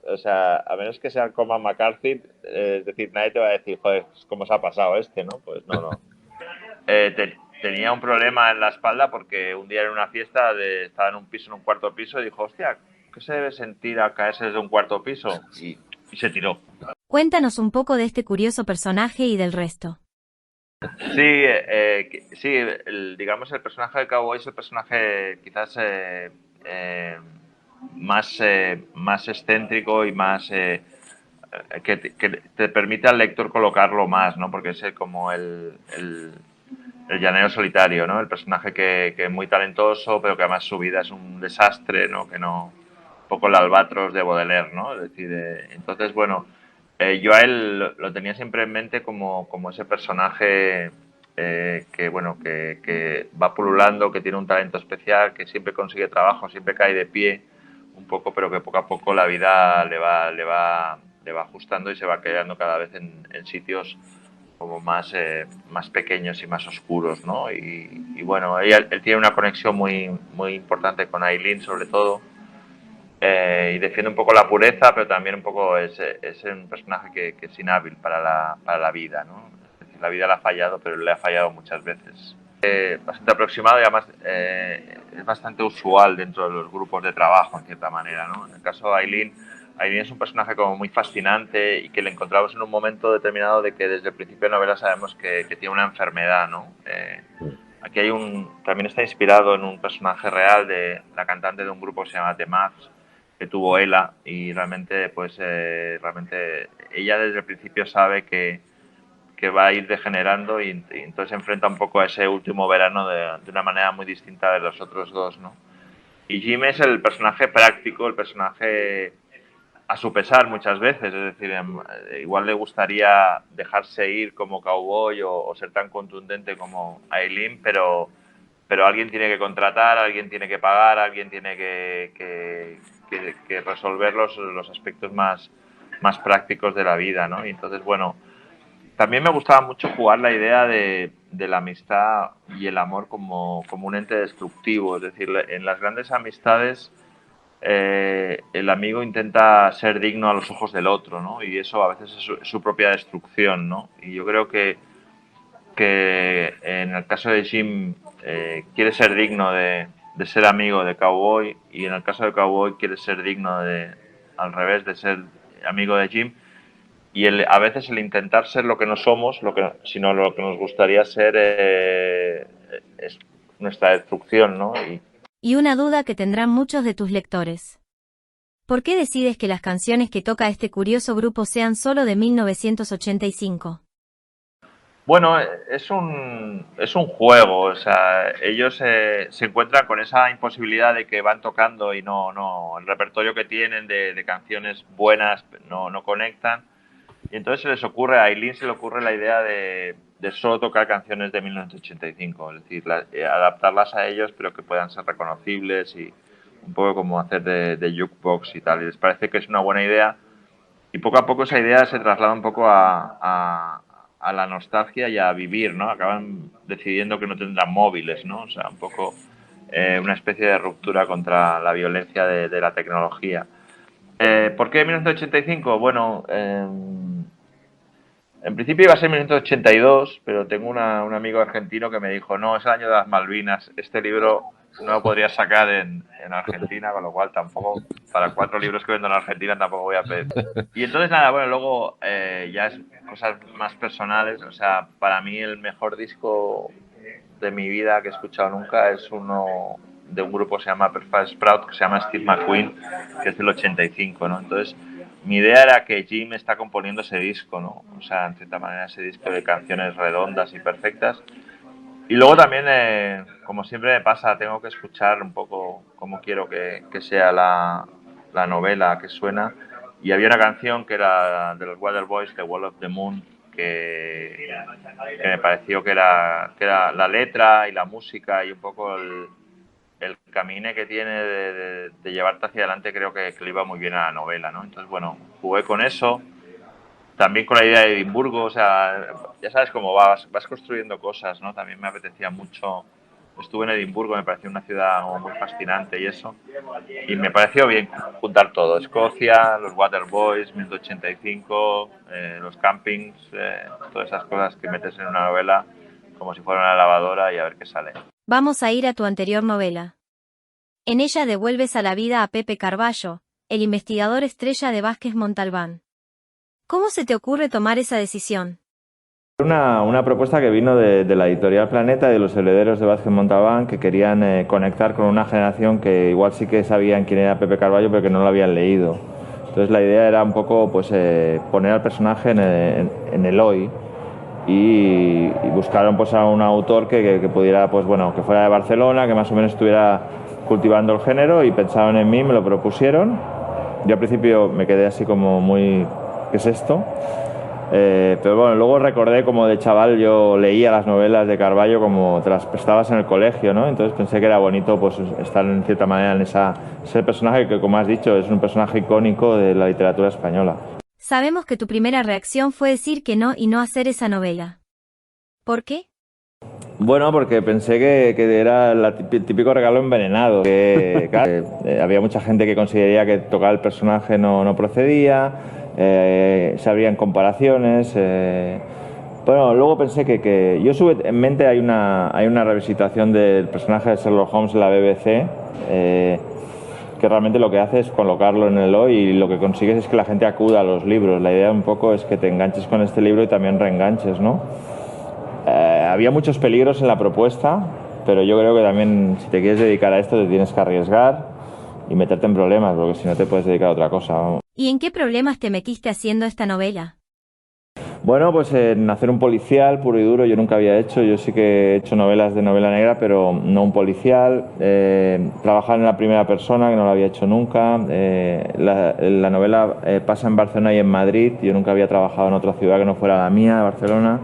o sea, a menos que sea como McCarthy, es decir, nadie te va a decir, joder, ¿cómo se ha pasado no? Pues no. Tenía un problema en la espalda porque un día en una fiesta estaba en un piso, en un cuarto piso, y dijo, hostia, ¿qué se debe sentir al caerse desde un cuarto piso? Y se tiró. Cuéntanos un poco de este curioso personaje y del resto. Sí, digamos el personaje de Cowboy es el personaje quizás más excéntrico y más que te permite al lector colocarlo más, ¿no? Porque es como el llanero solitario, ¿no? El personaje que es muy talentoso, pero que además su vida es un desastre, ¿no? Que no, un poco el albatros de Baudelaire, ¿no? Es decir, entonces, bueno, yo a él lo tenía siempre en mente como ese personaje que, bueno, que va pululando, que tiene un talento especial, que siempre consigue trabajo, siempre cae de pie un poco, pero que poco a poco la vida le va ajustando y se va quedando cada vez en sitios como más pequeños y más oscuros, ¿no? Y bueno, él tiene una conexión muy importante con Aileen, sobre todo, y defiende un poco la pureza, pero también un poco es un personaje que es inhábil para la vida, ¿no? Es decir, la vida le ha fallado, pero le ha fallado muchas veces. Bastante aproximado y además es bastante usual dentro de los grupos de trabajo, en cierta manera, ¿no? En el caso de Aileen es un personaje como muy fascinante y que le encontramos en un momento determinado de que desde el principio de la novela sabemos que tiene una enfermedad, ¿no? Aquí también está inspirado en un personaje real de la cantante de un grupo que se llama The Maths, que tuvo Ella, y realmente, pues, realmente ella desde el principio sabe que va a ir degenerando y entonces se enfrenta un poco a ese último verano de una manera muy distinta de los otros dos, ¿no? Y Jim es el personaje práctico, el personaje a su pesar muchas veces, es decir, igual le gustaría dejarse ir como Cowboy o ser tan contundente como Aileen, pero alguien tiene que contratar, alguien tiene que pagar, alguien tiene que resolver los aspectos más prácticos de la vida, ¿no? Y entonces, bueno, también me gustaba mucho jugar la idea de la amistad y el amor como un ente destructivo, es decir, en las grandes amistades el amigo intenta ser digno a los ojos del otro, ¿no? Y eso a veces es su propia destrucción, ¿no? Y yo creo que en el caso de Jim quiere ser digno de ser amigo de Cowboy y en el caso de Cowboy quiere ser digno al revés, de ser amigo de Jim. Y a veces el intentar ser lo que no somos, sino lo que nos gustaría ser, es nuestra destrucción, ¿no? Y una duda que tendrán muchos de tus lectores. ¿Por qué decides que las canciones que toca este curioso grupo sean solo de 1985? Bueno, es un juego, o sea, ellos se encuentran con esa imposibilidad de que van tocando y no, el repertorio que tienen de canciones buenas no conectan. Y entonces a Aileen se le ocurre la idea de solo tocar canciones de 1985, es decir, adaptarlas a ellos, pero que puedan ser reconocibles y un poco como hacer de jukebox y tal. Y les parece que es una buena idea y poco a poco esa idea se traslada un poco a la nostalgia y a vivir, ¿no? Acaban decidiendo que no tendrán móviles, ¿no? O sea, un poco una especie de ruptura contra la violencia de la tecnología. ¿Por qué 1985? Bueno, en principio iba a ser 1982, pero tengo un amigo argentino que me dijo, no, es el año de las Malvinas, este libro no lo podría sacar en Argentina, con lo cual tampoco, para 4 libros que vendo en Argentina tampoco voy a pedir. Y entonces nada, bueno, luego ya es cosas más personales, o sea, para mí el mejor disco de mi vida que he escuchado nunca es uno de un grupo que se llama Perfect Sprout, que se llama Steve McQueen, que es del 85, ¿no? Entonces, mi idea era que Jim está componiendo ese disco, ¿no? O sea, en cierta manera ese disco de canciones redondas y perfectas. Y luego también, como siempre me pasa, tengo que escuchar un poco cómo quiero que sea la novela que suena. Y había una canción que era de los Waterboys, The Wall of the Moon, que me pareció que era la letra y la música y un poco el camine que tiene de llevarte hacia adelante, creo que le iba muy bien a la novela, ¿no? Entonces, bueno, jugué con eso, también con la idea de Edimburgo, o sea, ya sabes cómo vas construyendo cosas, ¿no? También me apetecía mucho, estuve en Edimburgo, me pareció una ciudad como muy fascinante y eso, y me pareció bien juntar todo, Escocia, los Waterboys, 1085, los campings, todas esas cosas que metes en una novela como si fuera una lavadora y a ver qué sale. Vamos a ir a tu anterior novela. En ella devuelves a la vida a Pepe Carballo, el investigador estrella de Vázquez Montalbán. ¿Cómo se te ocurre tomar esa decisión? Una propuesta que vino de la editorial Planeta y de los herederos de Vázquez Montalbán, que querían conectar con una generación que igual sí que sabían quién era Pepe Carballo, pero que no lo habían leído. Entonces la idea era un poco pues, poner al personaje en el hoy y buscaron pues, a un autor que pudiera, pues, bueno, que fuera de Barcelona, que más o menos estuviera cultivando el género, y pensaban en mí, me lo propusieron. Yo al principio me quedé así como muy... ¿qué es esto? Pero bueno, luego recordé como de chaval yo leía las novelas de Carballo como te las prestabas en el colegio, ¿no? Entonces pensé que era bonito pues estar en cierta manera en ese personaje que, como has dicho, es un personaje icónico de la literatura española. Sabemos que tu primera reacción fue decir que no y no hacer esa novela. ¿Por qué? Bueno, porque pensé que era el típico regalo envenenado, que claro, había mucha gente que consideraría que tocar el personaje no procedía, se abrían comparaciones. Bueno, luego pensé que yo sube en mente hay una revisitación del personaje de Sherlock Holmes en la BBC, que realmente lo que hace es colocarlo en el hoy, y lo que consigues es que la gente acuda a los libros. La idea un poco es que te enganches con este libro y también reenganches, ¿no? Había muchos peligros en la propuesta, pero yo creo que también si te quieres dedicar a esto te tienes que arriesgar y meterte en problemas, porque si no te puedes dedicar a otra cosa, vamos. ¿Y en qué problemas te metiste haciendo esta novela? Bueno, pues en hacer un policial puro y duro yo nunca había hecho. Yo sí que he hecho novelas de novela negra, pero no un policial. Trabajar en la primera persona, que no lo había hecho nunca. La novela pasa en Barcelona y en Madrid. Yo nunca había trabajado en otra ciudad que no fuera la mía, Barcelona.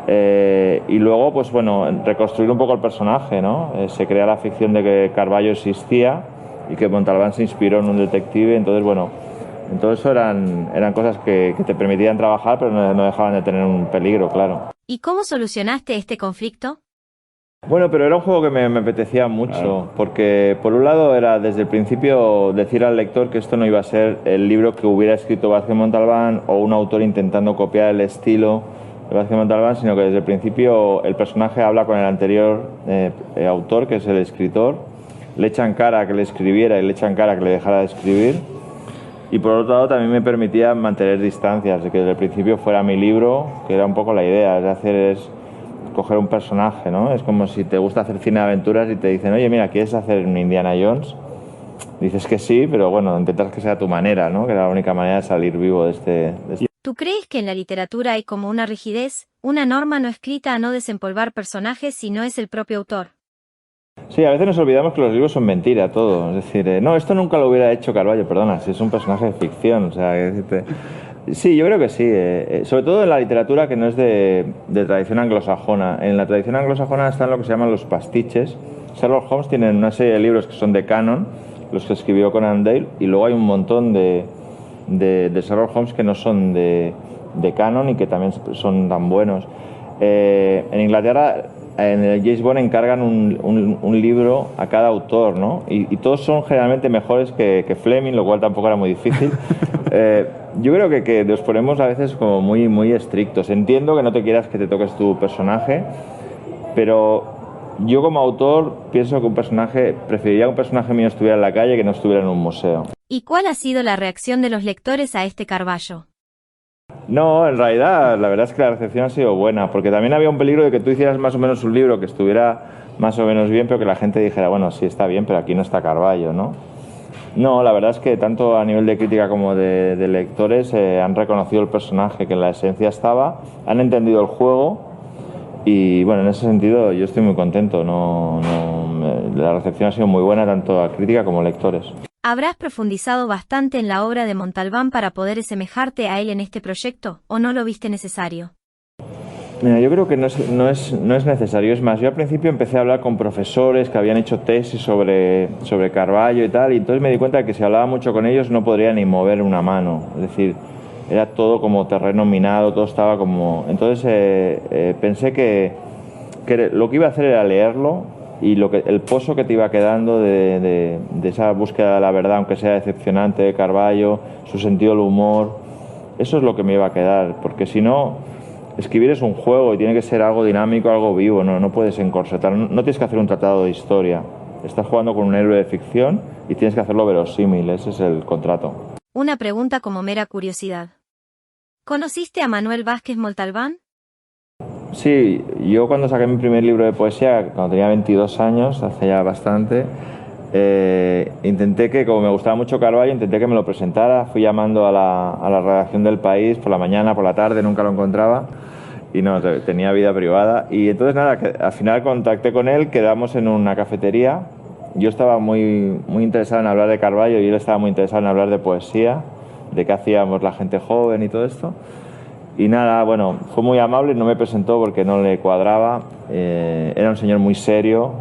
Y luego, pues bueno, reconstruir un poco el personaje, ¿no? Se crea la ficción de que Carballo existía y que Montalbán se inspiró en un detective. Entonces, bueno, todo eso eran cosas que te permitían trabajar, pero no dejaban de tener un peligro, claro. ¿Y cómo solucionaste este conflicto? Bueno, pero era un juego que me apetecía mucho, claro, porque por un lado era desde el principio decir al lector que esto no iba a ser el libro que hubiera escrito Vázquez Montalbán o un autor intentando copiar el estilo de Vázquez Montalbán, sino que desde el principio el personaje habla con el anterior autor, que es el escritor, le echan cara a que le escribiera y le echan cara a que le dejara de escribir. Y por otro lado también me permitía mantener distancias, de que desde el principio fuera mi libro, que era un poco la idea, es coger un personaje, ¿no? Es como si te gusta hacer cine de aventuras y te dicen, oye, mira, ¿quieres hacer un Indiana Jones? Dices que sí, pero bueno, intentas que sea tu manera, ¿no? Que era la única manera de salir vivo de este... ¿Tú crees que en la literatura hay como una rigidez, una norma no escrita a no desempolvar personajes si no es el propio autor? Sí, a veces nos olvidamos que los libros son mentira, todo. Es decir, no, esto nunca lo hubiera hecho Carballo, perdona, si es un personaje de ficción, o sea, sí, yo creo que sí, sobre todo en la literatura que no es de tradición anglosajona. En la tradición anglosajona están lo que se llaman los pastiches. Sherlock Holmes tiene una serie de libros que son de canon, los que escribió Conan Doyle, y luego hay un montón de Sherlock Holmes que no son de canon y que también son tan buenos. En Inglaterra, en el James Bond encargan un libro a cada autor, ¿no? Y todos son generalmente mejores que Fleming, lo cual tampoco era muy difícil. Yo creo que nos ponemos a veces como muy, muy estrictos. Entiendo que no te quieras que te toques tu personaje, pero yo como autor pienso que preferiría que un personaje mío estuviera en la calle que no estuviera en un museo. ¿Y cuál ha sido la reacción de los lectores a este Carballo? No, en realidad la verdad es que la recepción ha sido buena, porque también había un peligro de que tú hicieras más o menos un libro que estuviera más o menos bien, pero que la gente dijera, bueno, sí está bien, pero aquí no está Carballo, ¿no? No, la verdad es que tanto a nivel de crítica como de lectores han reconocido el personaje, que en la esencia estaba, han entendido el juego y bueno, en ese sentido yo estoy muy contento. La recepción ha sido muy buena tanto a crítica como a lectores. ¿Habrás profundizado bastante en la obra de Montalbán para poder semejarte a él en este proyecto, o no lo viste necesario? Mira, yo creo que no es necesario. Es más, yo al principio empecé a hablar con profesores que habían hecho tesis sobre Carballo y tal, y entonces me di cuenta de que si hablaba mucho con ellos no podría ni mover una mano. Es decir, era todo como terreno minado, todo estaba como... Entonces pensé que lo que iba a hacer era leerlo, y el pozo que te iba quedando de esa búsqueda de la verdad, aunque sea decepcionante, de Carballo, su sentido del humor, eso es lo que me iba a quedar, porque si no, escribir es un juego y tiene que ser algo dinámico, algo vivo, no puedes encorsetar, no tienes que hacer un tratado de historia, estás jugando con un héroe de ficción y tienes que hacerlo verosímil, ese es el contrato. Una pregunta como mera curiosidad. ¿Conociste a Manuel Vázquez Montalbán? Sí, yo cuando saqué mi primer libro de poesía, cuando tenía 22 años, hace ya bastante, intenté que, como me gustaba mucho Carballo, intenté que me lo presentara. Fui llamando a la redacción del País por la mañana, por la tarde, nunca lo encontraba y no, tenía vida privada. Y entonces nada, al final contacté con él, quedamos en una cafetería. Yo estaba muy interesado en hablar de Carballo y él estaba muy interesado en hablar de poesía, de qué hacíamos la gente joven y todo esto. Y nada, bueno, fue muy amable, no me presentó porque no le cuadraba. Era un señor muy serio,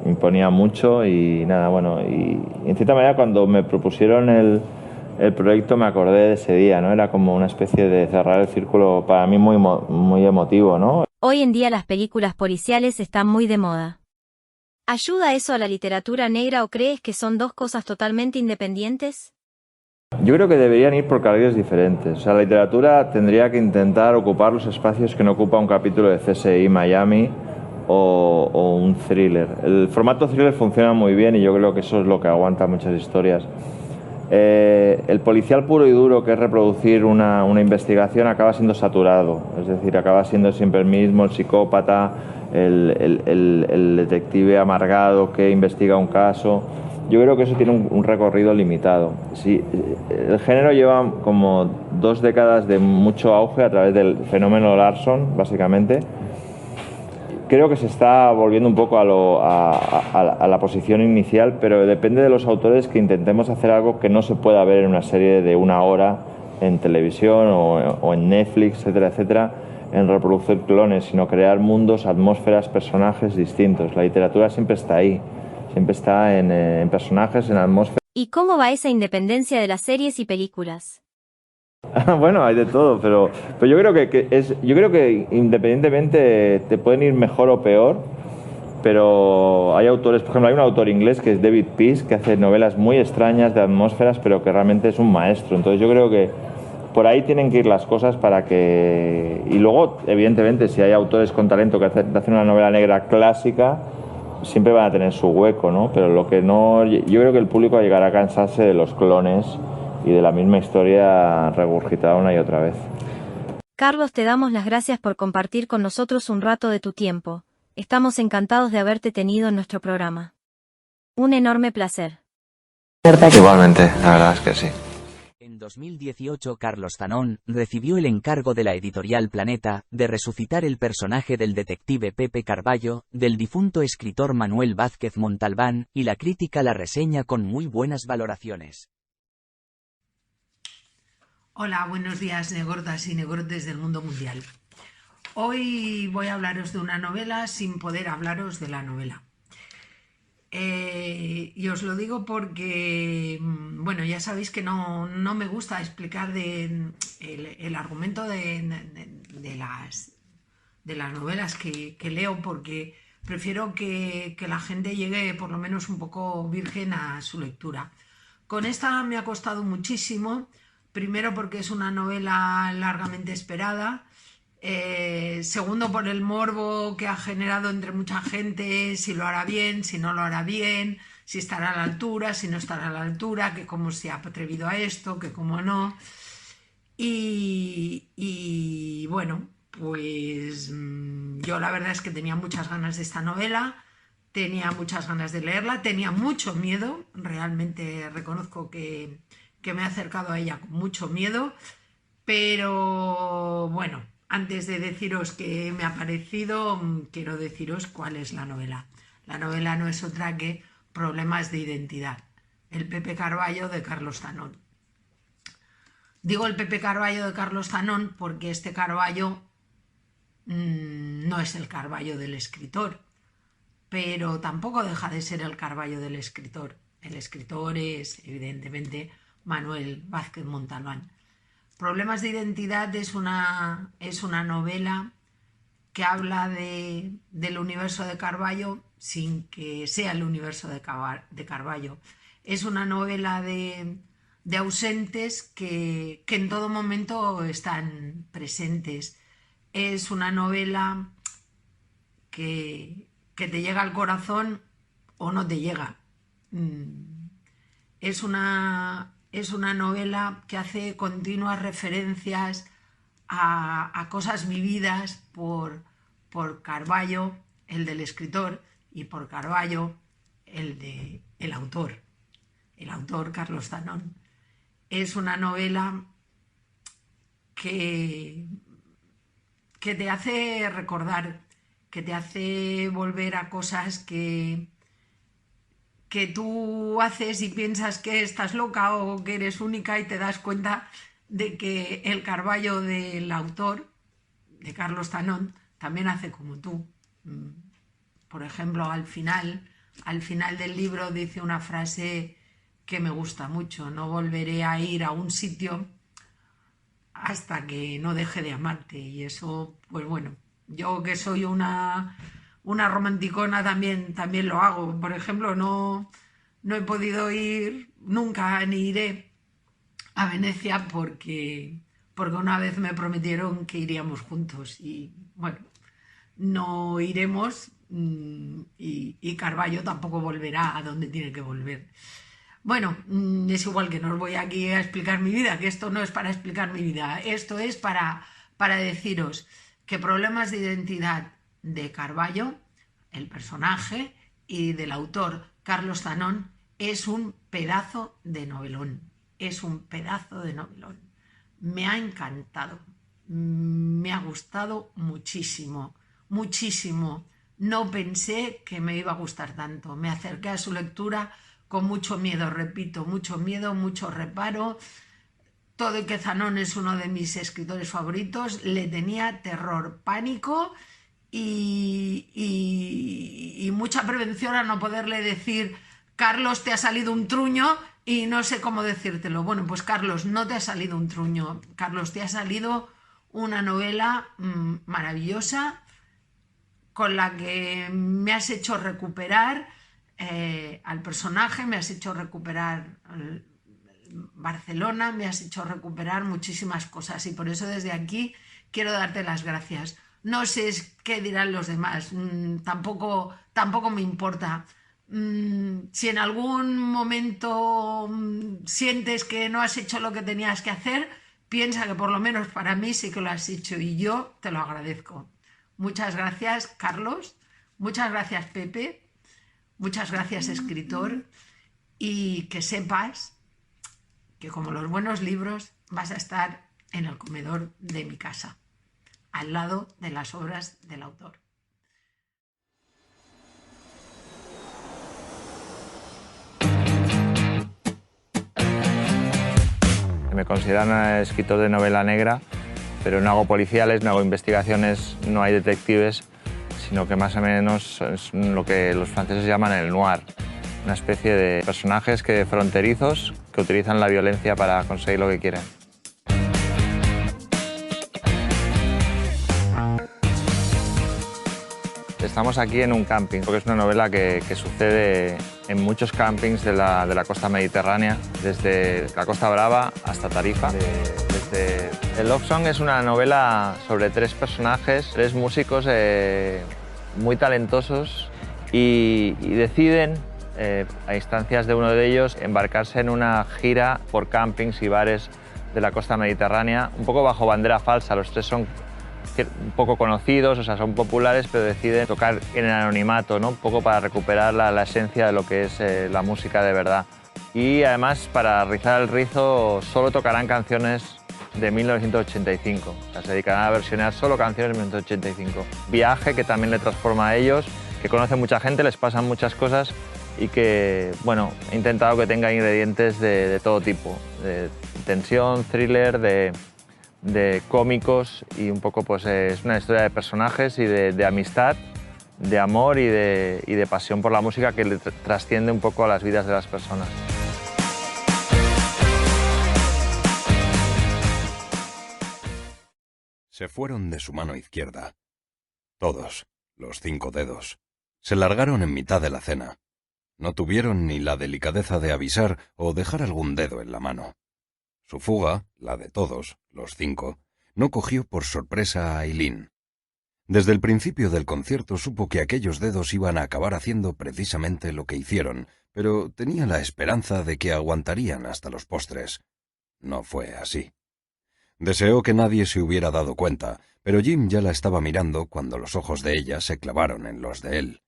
imponía mucho y nada, bueno, y en cierta manera cuando me propusieron el proyecto me acordé de ese día, ¿no? Era como una especie de cerrar el círculo para mí muy emotivo, ¿no? Hoy en día las películas policiales están muy de moda. ¿Ayuda eso a la literatura negra o crees que son dos cosas totalmente independientes? Yo creo que deberían ir por carriles diferentes. O sea, la literatura tendría que intentar ocupar los espacios que no ocupa un capítulo de CSI Miami o un thriller. El formato thriller funciona muy bien y yo creo que eso es lo que aguanta muchas historias. El policial puro y duro, que es reproducir una investigación, acaba siendo saturado. Es decir, acaba siendo siempre el mismo, el psicópata, el detective amargado que investiga un caso. Yo creo que eso tiene un recorrido limitado. Sí, el género lleva como 2 décadas de mucho auge a través del fenómeno Larson, básicamente. Creo que se está volviendo un poco a la posición inicial, pero depende de los autores que intentemos hacer algo que no se pueda ver en una serie de 1 hora en televisión o en Netflix, etcétera, etcétera, en reproducir clones, sino crear mundos, atmósferas, personajes distintos. La literatura siempre está ahí, siempre está en personajes, en atmósferas. ¿Y cómo va esa independencia de las series y películas? Bueno, hay de todo, pero yo creo yo creo que independientemente te pueden ir mejor o peor, pero hay autores, por ejemplo, hay un autor inglés que es David Peace, que hace novelas muy extrañas de atmósferas, pero que realmente es un maestro. Entonces yo creo que por ahí tienen que ir las cosas para que... Y luego, evidentemente, si hay autores con talento que hacen una novela negra clásica, siempre van a tener su hueco, ¿no? Pero lo que no... Yo creo que el público llegará a cansarse de los clones y de la misma historia regurgitada una y otra vez. Carlos, te damos las gracias por compartir con nosotros un rato de tu tiempo. Estamos encantados de haberte tenido en nuestro programa. Un enorme placer. Igualmente, la verdad es que sí. En 2018 Carlos Tanón recibió el encargo de la editorial Planeta de resucitar el personaje del detective Pepe Carballo, del difunto escritor Manuel Vázquez Montalbán, y la crítica la reseña con muy buenas valoraciones. Hola, buenos días, negordas y negrotes del mundo mundial. Hoy voy a hablaros de una novela sin poder hablaros de la novela. Y os lo digo porque, bueno, ya sabéis que no me gusta explicar el argumento de las novelas que leo, porque prefiero que la gente llegue por lo menos un poco virgen a su lectura. Con esta me ha costado muchísimo. Primero porque es una novela largamente esperada, segundo por el morbo que ha generado entre mucha gente, si lo hará bien, si no lo hará bien, si estará a la altura, si no estará a la altura, que cómo se ha atrevido a esto, que cómo no. Y bueno, pues yo la verdad es que tenía muchas ganas de esta novela, tenía muchas ganas de leerla, tenía mucho miedo, realmente reconozco que me he acercado a ella con mucho miedo, pero bueno, antes de deciros qué me ha parecido, quiero deciros cuál es la novela. La novela no es otra que Problemas de identidad, el Pepe Carballo de Carlos Tanón. Digo el Pepe Carballo de Carlos Tanón porque este Carballo no es el Carballo del escritor, pero tampoco deja de ser el Carballo del escritor. El escritor es, evidentemente, Manuel Vázquez Montalbán. Problemas de identidad es una novela que habla del universo de Carballo sin que sea el universo de Carballo. Es una novela de ausentes que en todo momento están presentes. Es una novela que te llega al corazón o no te llega. Es una novela que hace continuas referencias a cosas vividas por Carballo, el del escritor, y por Carballo, el autor Carlos Zanón. Es una novela que te hace recordar, que te hace volver a cosas que tú haces y piensas que estás loca o que eres única, y te das cuenta de que el Carballo del autor, de Carlos Zanón, también hace como tú. Por ejemplo, al final del libro dice una frase que me gusta mucho: no volveré a ir a un sitio hasta que no deje de amarte. Y eso, pues bueno, yo que soy una romanticona también lo hago. Por ejemplo, no he podido ir nunca, ni iré a Venecia porque una vez me prometieron que iríamos juntos, y bueno, no iremos, y Carballo tampoco volverá a donde tiene que volver. Bueno, es igual, que no os voy aquí a explicar mi vida, que esto no es para explicar mi vida, esto es para deciros que Problemas de identidad de Carballo, el personaje, y del autor Carlos Zanón, es un pedazo de novelón. Es un pedazo de novelón. Me ha encantado, me ha gustado muchísimo, muchísimo. No pensé que me iba a gustar tanto. Me acerqué a su lectura con mucho miedo, repito, mucho miedo, mucho reparo. Todo y que Zanón es uno de mis escritores favoritos, le tenía terror, pánico y mucha prevención a no poderle decir: Carlos, te ha salido un truño y no sé cómo decírtelo. Bueno, pues Carlos, no te ha salido un truño. Carlos, te ha salido una novela maravillosa, con la que me has hecho recuperar al personaje, me has hecho recuperar Barcelona, me has hecho recuperar muchísimas cosas, y por eso desde aquí quiero darte las gracias. No sé qué dirán los demás, tampoco me importa. Si en algún momento sientes que no has hecho lo que tenías que hacer, piensa que por lo menos para mí sí que lo has hecho, y yo te lo agradezco. Muchas gracias, Carlos. Muchas gracias, Pepe. Muchas gracias, escritor. Y que sepas que, como los buenos libros, vas a estar en el comedor de mi casa, al lado de las obras del autor. Me consideran escritor de novela negra, pero no hago policiales, no hago investigaciones, no hay detectives, sino que más o menos es lo que los franceses llaman el noir, una especie de personajes fronterizos que utilizan la violencia para conseguir lo que quieren. Estamos aquí en un camping, porque es una novela que sucede en muchos campings de la costa mediterránea, desde la Costa Brava hasta Tarifa. El Love Song es una novela sobre tres personajes, tres músicos muy talentosos, y deciden, a instancias de uno de ellos, embarcarse en una gira por campings y bares de la costa mediterránea, un poco bajo bandera falsa. Los tres son un poco conocidos, o sea, son populares, pero deciden tocar en el anonimato, ¿no? Un poco para recuperar la esencia de lo que es la música de verdad. Y además, para rizar el rizo, solo tocarán canciones de 1985. O sea, se dedicarán a versionar solo canciones de 1985. Viaje que también le transforma a ellos, que conocen mucha gente, les pasan muchas cosas, y que, bueno, he intentado que tenga ingredientes de todo tipo, de tensión, thriller, de cómicos, y un poco pues es una historia de personajes y de amistad, de amor y de pasión por la música, que le trasciende un poco a las vidas de las personas. Se fueron de su mano izquierda. Todos, los 5 dedos. Se largaron en mitad de la cena. No tuvieron ni la delicadeza de avisar o dejar algún dedo en la mano. Su fuga, la de todos, los 5, no cogió por sorpresa a Aileen. Desde el principio del concierto supo que aquellos dedos iban a acabar haciendo precisamente lo que hicieron, pero tenía la esperanza de que aguantarían hasta los postres. No fue así. Deseó que nadie se hubiera dado cuenta, pero Jim ya la estaba mirando cuando los ojos de ella se clavaron en los de él.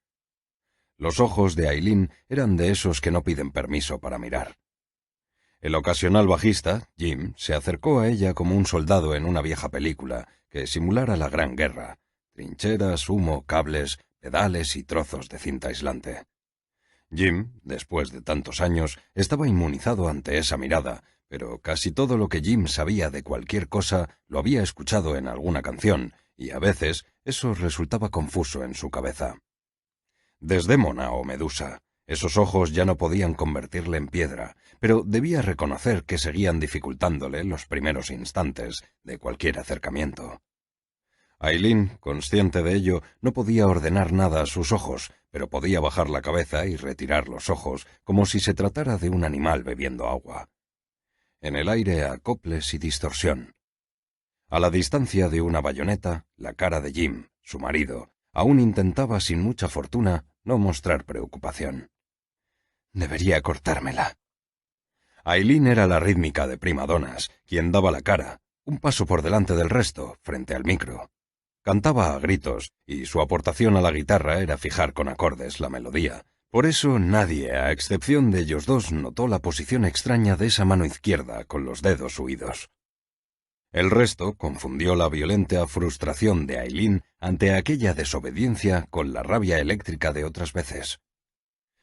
Los ojos de Aileen eran de esos que no piden permiso para mirar. El ocasional bajista, Jim, se acercó a ella como un soldado en una vieja película que simulara la Gran Guerra: trincheras, humo, cables, pedales y trozos de cinta aislante. Jim, después de tantos años, estaba inmunizado ante esa mirada, pero casi todo lo que Jim sabía de cualquier cosa lo había escuchado en alguna canción, y a veces eso resultaba confuso en su cabeza. Desdémona o Medusa, esos ojos ya no podían convertirle en piedra, pero debía reconocer que seguían dificultándole los primeros instantes de cualquier acercamiento. Aileen, consciente de ello, no podía ordenar nada a sus ojos, pero podía bajar la cabeza y retirar los ojos como si se tratara de un animal bebiendo agua. En el aire acoples y distorsión. A la distancia de una bayoneta, la cara de Jim, su marido, aún intentaba sin mucha fortuna no mostrar preocupación. «Debería cortármela». Aileen era la rítmica de primadonas, quien daba la cara, un paso por delante del resto, frente al micro. Cantaba a gritos, y su aportación a la guitarra era fijar con acordes la melodía. Por eso nadie, a excepción de ellos dos, notó la posición extraña de esa mano izquierda con los dedos huidos. El resto confundió la violenta frustración de Aileen ante aquella desobediencia con la rabia eléctrica de otras veces.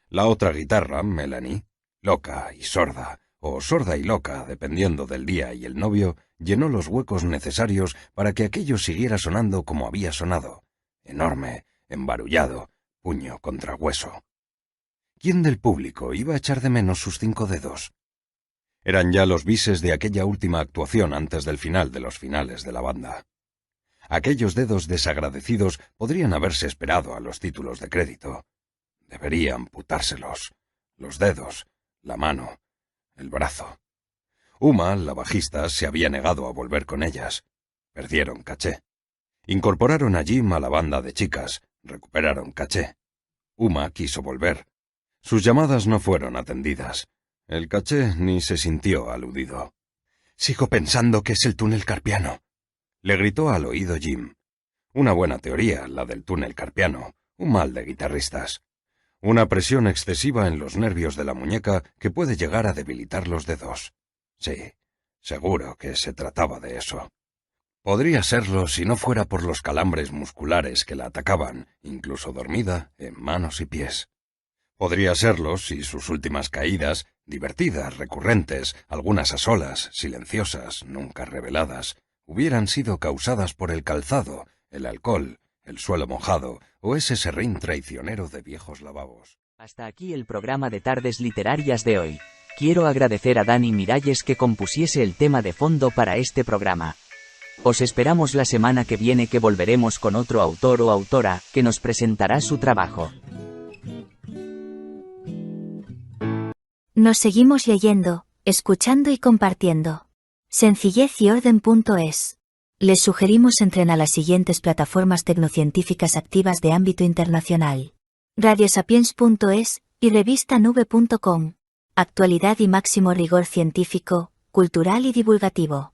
La otra guitarra, Melanie, loca y sorda, o sorda y loca, dependiendo del día y el novio, llenó los huecos necesarios para que aquello siguiera sonando como había sonado, enorme, embarullado, puño contra hueso. ¿Quién del público iba a echar de menos sus 5 dedos? Eran ya los bises de aquella última actuación antes del final de los finales de la banda. Aquellos dedos desagradecidos podrían haberse esperado a los títulos de crédito. Debería amputárselos. Los dedos, la mano, el brazo. Uma, la bajista, se había negado a volver con ellas. Perdieron caché. Incorporaron a Jim a la banda de chicas. Recuperaron caché. Uma quiso volver. Sus llamadas no fueron atendidas. El caché ni se sintió aludido. «Sigo pensando que es el túnel carpiano», le gritó al oído Jim. Una buena teoría, la del túnel carpiano, un mal de guitarristas. Una presión excesiva en los nervios de la muñeca que puede llegar a debilitar los dedos. Sí, seguro que se trataba de eso. Podría serlo si no fuera por los calambres musculares que la atacaban, incluso dormida, en manos y pies. Podría serlo si sus últimas caídas, divertidas, recurrentes, algunas a solas, silenciosas, nunca reveladas, hubieran sido causadas por el calzado, el alcohol, el suelo mojado o ese serrín traicionero de viejos lavabos. Hasta aquí el programa de Tardes Literarias de hoy. Quiero agradecer a Dani Miralles que compusiese el tema de fondo para este programa. Os esperamos la semana que viene, que volveremos con otro autor o autora que nos presentará su trabajo. Nos seguimos leyendo, escuchando y compartiendo. Sencillez-y-orden.es. Les sugerimos entren a las siguientes plataformas tecnocientíficas activas de ámbito internacional: radiosapiens.es y revistanube.com. Actualidad y máximo rigor científico, cultural y divulgativo.